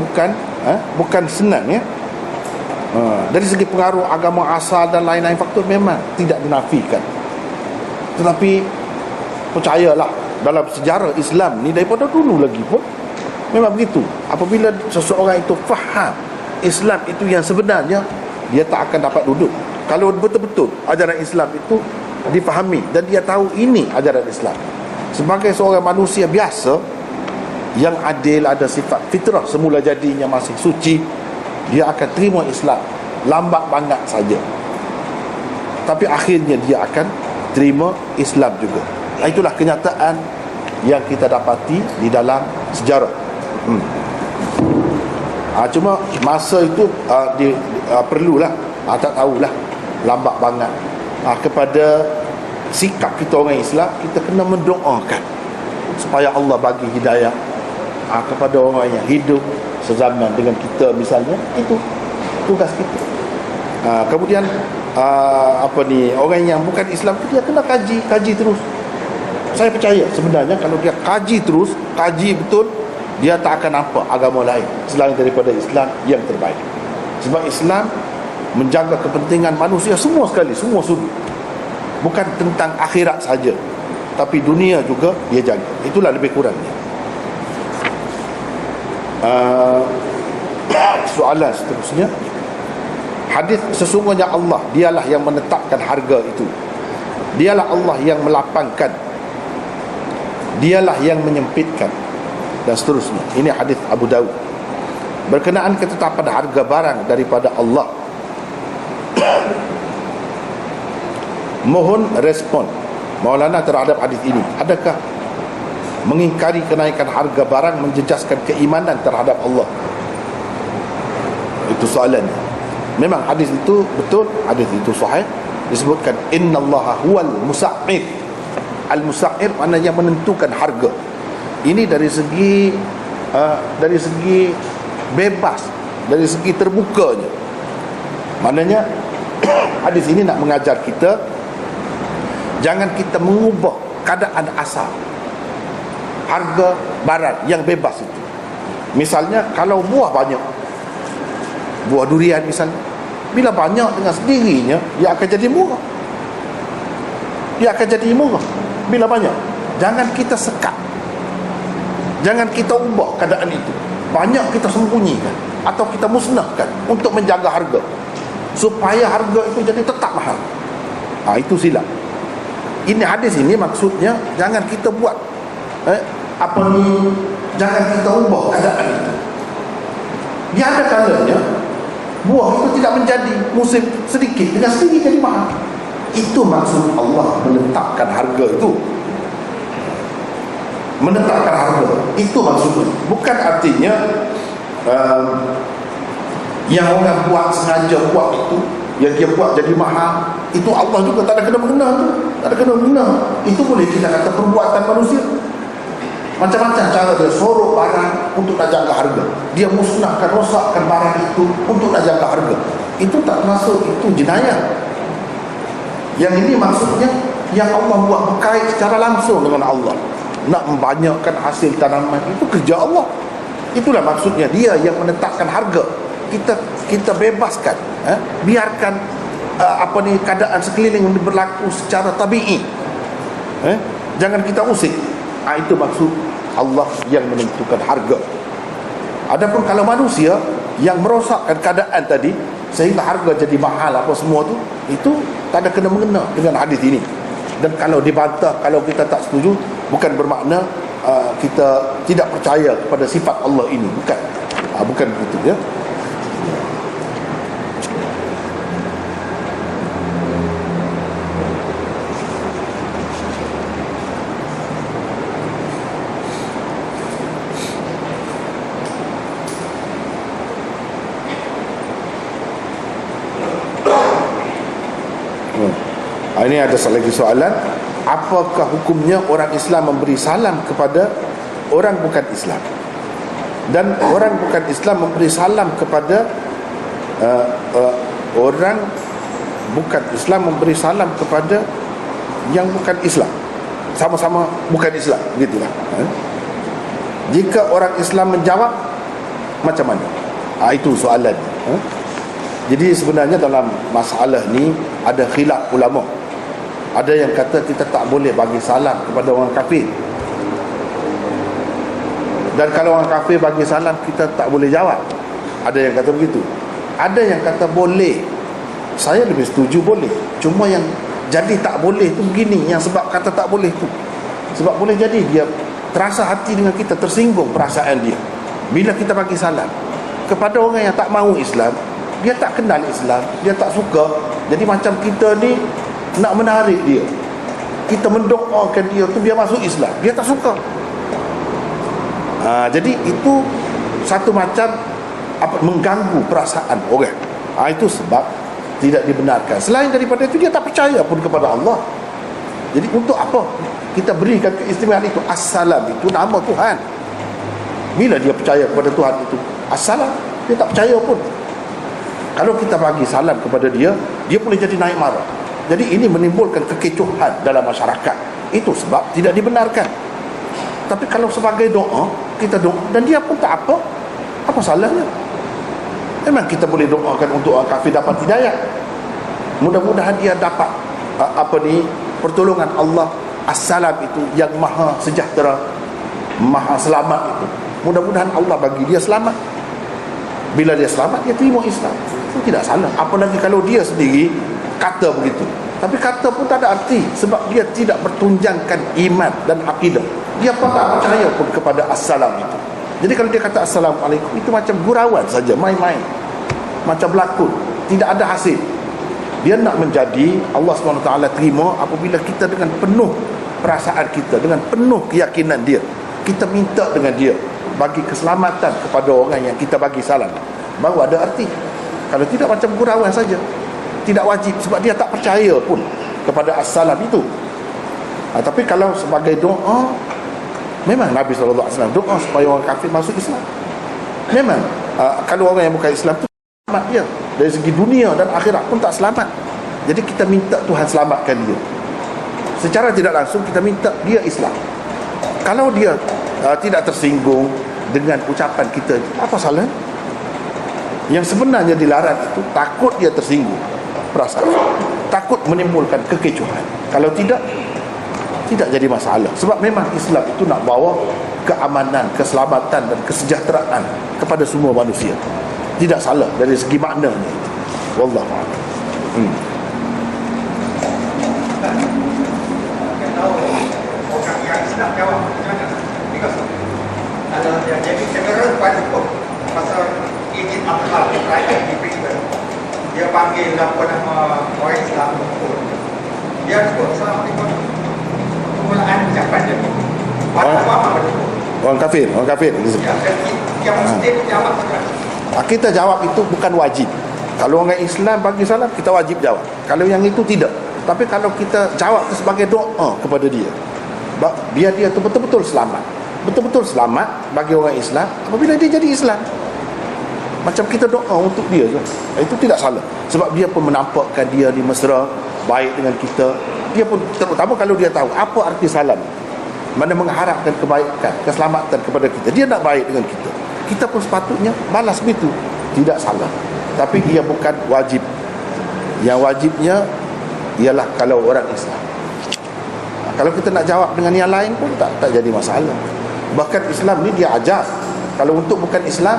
Speaker 1: bukan senang ya. Dari segi pengaruh agama asal dan lain-lain faktor memang tidak dinafikan. Tetapi percayalah, dalam sejarah Islam ni daripada dulu lagi pun memang begitu. Apabila seseorang itu faham Islam itu yang sebenarnya, dia tak akan dapat duduk Kalau betul-betul ajaran Islam itu difahami dan dia tahu ini ajaran Islam, sebagai seorang manusia biasa yang adil, ada sifat fitrah semula jadinya masih suci, dia akan terima Islam lambat banget saja, tapi akhirnya dia akan terima Islam juga. Itulah kenyataan yang kita dapati di dalam sejarah. Cuma masa itu perlulah, tak tahulah, lambat banget. Kepada sikap kita orang Islam, kita kena mendoakan supaya Allah bagi hidayah kepada orang yang hidup sezaman dengan kita misalnya. Itu tugas kita. Kemudian orang yang bukan Islam itu dia kena kaji terus. Saya percaya sebenarnya kalau dia kaji terus, kaji betul, dia tak akan nampak agama lain selain daripada Islam yang terbaik. Sebab Islam menjaga kepentingan manusia semua sekali, semua sudut. Bukan tentang akhirat saja, tapi dunia juga dia jaga. Itulah lebih kurangnya. Soalan seterusnya, hadis sesungguhnya Allah dialah yang menetapkan harga itu, dialah Allah yang melapangkan, dialah yang menyempitkan, dan seterusnya. Ini hadis Abu Dawud. Berkenaan ketetapan harga barang daripada Allah, mohon respon Maulana terhadap hadis ini. Adakah mengingkari kenaikan harga barang menjejaskan keimanan terhadap Allah? Itu soalannya. Memang hadis itu betul, hadis itu sahih. Disebutkan innallaha huwal musa'ir. Al-musa'ir maknanya menentukan harga. Ini dari segi bebas, dari segi terbukanya. Maknanya hadis ini nak mengajar kita jangan kita mengubah keadaan asal harga barang yang bebas itu. Misalnya kalau buah banyak, buah durian misalnya, bila banyak dengan sendirinya dia akan jadi murah. Dia akan jadi murah bila banyak. Jangan kita sekat, jangan kita ubah keadaan itu. Banyak kita sembunyikan atau kita musnahkan untuk menjaga harga, supaya harga itu jadi tetap mahal. Itu silap. Ini hadis ini maksudnya jangan kita buat jangan kita ubah keadaan itu. Dia ada kalanya buah itu tidak menjadi musim sedikit dengan sendiri jadi mahal. Itu maksud Allah menetapkan harga itu. Menetapkan harga itu maksudnya. Bukan artinya yang orang buat sengaja buat itu, yang dia buat jadi mahal, itu Allah juga tak ada kena mengena tu. Tak ada kena mengena. Itu boleh kita kata perbuatan manusia. Macam-macam cara dia sorok barang untuk nak jaga harga. Dia musnahkan, rosakkan barang itu untuk nak jaga harga. Itu tak masuk, itu jenayah. Yang ini maksudnya yang Allah buat berkait secara langsung dengan Allah. Nak membanyakkan hasil tanaman, itu kerja Allah. Itulah maksudnya dia yang menetapkan harga. Kita bebaskan, biarkan keadaan sekeliling berlaku secara tabi'i. Jangan kita usik. Itu maksud Allah yang menentukan harga. Adapun kalau manusia yang merosakkan keadaan tadi sehingga harga jadi mahal apa semua tu, itu tak ada kena mengena dengan hadis ini. Dan kalau dibantah, kalau kita tak setuju, bukan bermakna kita tidak percaya kepada sifat Allah ini. Bukan. Bukan begitu ya. Ini ada lagi soalan, apakah hukumnya orang Islam memberi salam kepada orang bukan Islam, dan orang bukan Islam memberi salam kepada orang bukan Islam memberi salam kepada yang bukan Islam, sama-sama bukan Islam, begitulah. Jika orang Islam menjawab, macam mana? Itu soalan. Jadi sebenarnya dalam masalah ni ada khilaf ulama. Ada yang kata kita tak boleh bagi salam kepada orang kafir, dan kalau orang kafir bagi salam kita tak boleh jawab. Ada yang kata begitu. Ada yang kata boleh, saya lebih setuju boleh. Cuma yang jadi tak boleh tu begini, yang sebab kata tak boleh tu. Sebab boleh jadi dia terasa hati dengan kita, tersinggung perasaan dia bila kita bagi salam kepada orang yang tak mahu Islam. Dia tak kenal Islam, dia tak suka. Jadi macam kita ni nak menarik dia, kita mendoakan dia tu biar masuk Islam, dia tak suka. Jadi itu satu macam mengganggu perasaan orang. Itu sebab tidak dibenarkan. Selain daripada itu, dia tak percaya pun kepada Allah. Jadi untuk apa kita berikan keistimewaan itu? Assalam itu nama Tuhan. Bila dia percaya kepada Tuhan itu assalam, dia tak percaya pun. Kalau kita bagi salam kepada dia, dia boleh jadi naik marah. Jadi ini menimbulkan kekecohan dalam masyarakat. Itu sebab tidak dibenarkan. Tapi kalau sebagai doa, kita doa dan dia pun tak apa salahnya? Memang kita boleh doakan untuk orang kafir dapat hidayah. Mudah-mudahan dia dapat pertolongan Allah. Assalam itu yang maha sejahtera, maha selamat itu. Mudah-mudahan Allah bagi dia selamat. Bila dia selamat, dia terima Islam. Itu tidak salah. Apalagi kalau dia sendiri kata begitu. Tapi kata pun tak ada arti, sebab dia tidak bertunjangkan iman dan akidah. Dia pun tak percaya pun kepada assalam itu. Jadi kalau dia kata assalamualaikum, itu macam gurauan saja, main-main, macam berlakon, tidak ada hasil. Dia nak menjadi, Allah SWT terima apabila kita dengan penuh perasaan kita, dengan penuh keyakinan dia, kita minta dengan dia bagi keselamatan kepada orang yang kita bagi salam, baru ada arti. Kalau tidak, macam gurauan saja, tidak wajib, sebab dia tak percaya pun kepada assalam itu. Tapi kalau sebagai doa, memang Nabi SAW doa supaya orang kafir masuk Islam. Memang kalau orang yang bukan Islam itu selamat dia dari segi dunia dan akhirat pun tak selamat. Jadi kita minta Tuhan selamatkan dia. Secara tidak langsung kita minta dia Islam. Kalau dia tidak tersinggung dengan ucapan kita, apa salah? Yang sebenarnya dilarang itu takut dia tersinggung perasaan, takut menimbulkan kekecohan. Kalau tidak jadi masalah. Sebab memang Islam itu nak bawa keamanan, keselamatan dan kesejahteraan kepada semua manusia. Tidak salah dari segi maknanya. Wallahu a'lam.
Speaker 3: Orang yang Islam jawab macam mana? Kalau jadi general pada pun pasal izin akal rakyat di Britain, dia panggil apa nama orang Islam pun, dia sebut Assalamualaikum. Kemulaan ucapan dia
Speaker 1: orang kafir
Speaker 3: yang mesti jawab juga.
Speaker 1: Kita jawab itu bukan wajib. Kalau orang Islam bagi salam, kita wajib jawab. Kalau yang itu tidak. Tapi kalau kita jawab itu sebagai doa kepada dia, biar dia tu betul-betul selamat, betul-betul selamat bagi orang Islam apabila dia jadi Islam. Macam kita doa untuk dia je, itu tidak salah. Sebab dia pun menampakkan dia di mesra, baik dengan kita. Dia pun, terutama kalau dia tahu apa arti salam, mana mengharapkan kebaikan, keselamatan kepada kita, dia nak baik dengan kita, kita pun sepatutnya balas begitu. Tidak salah. Tapi ia bukan wajib. Yang wajibnya ialah kalau orang Islam. Kalau kita nak jawab dengan yang lain pun tak jadi masalah. Bahkan Islam ni dia ajar, kalau untuk bukan Islam,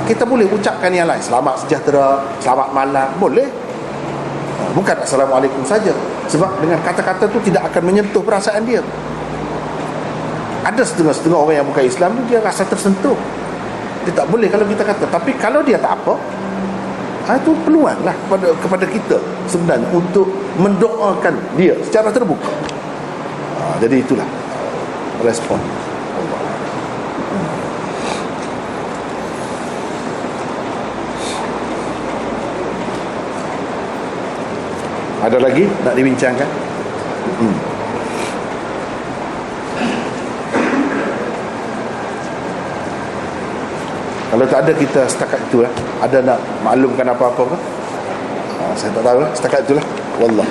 Speaker 1: kita boleh ucapkan yang lain, selamat sejahtera, selamat malam, boleh. Bukan assalamualaikum saja. Sebab dengan kata-kata tu tidak akan menyentuh perasaan dia. Ada setengah-setengah orang yang bukan Islam ni, dia rasa tersentuh. Dia tak boleh kalau kita kata. Tapi kalau dia tak apa, itu peluang lah kepada kita sebenarnya untuk mendoakan dia secara terbuka. Jadi itulah respon. Ada lagi nak dibincangkan? Kalau tak ada, kita setakat itulah. Ada nak maklumkan apa-apa ke? Saya tak tahu lah. Setakat itulah. Wallah.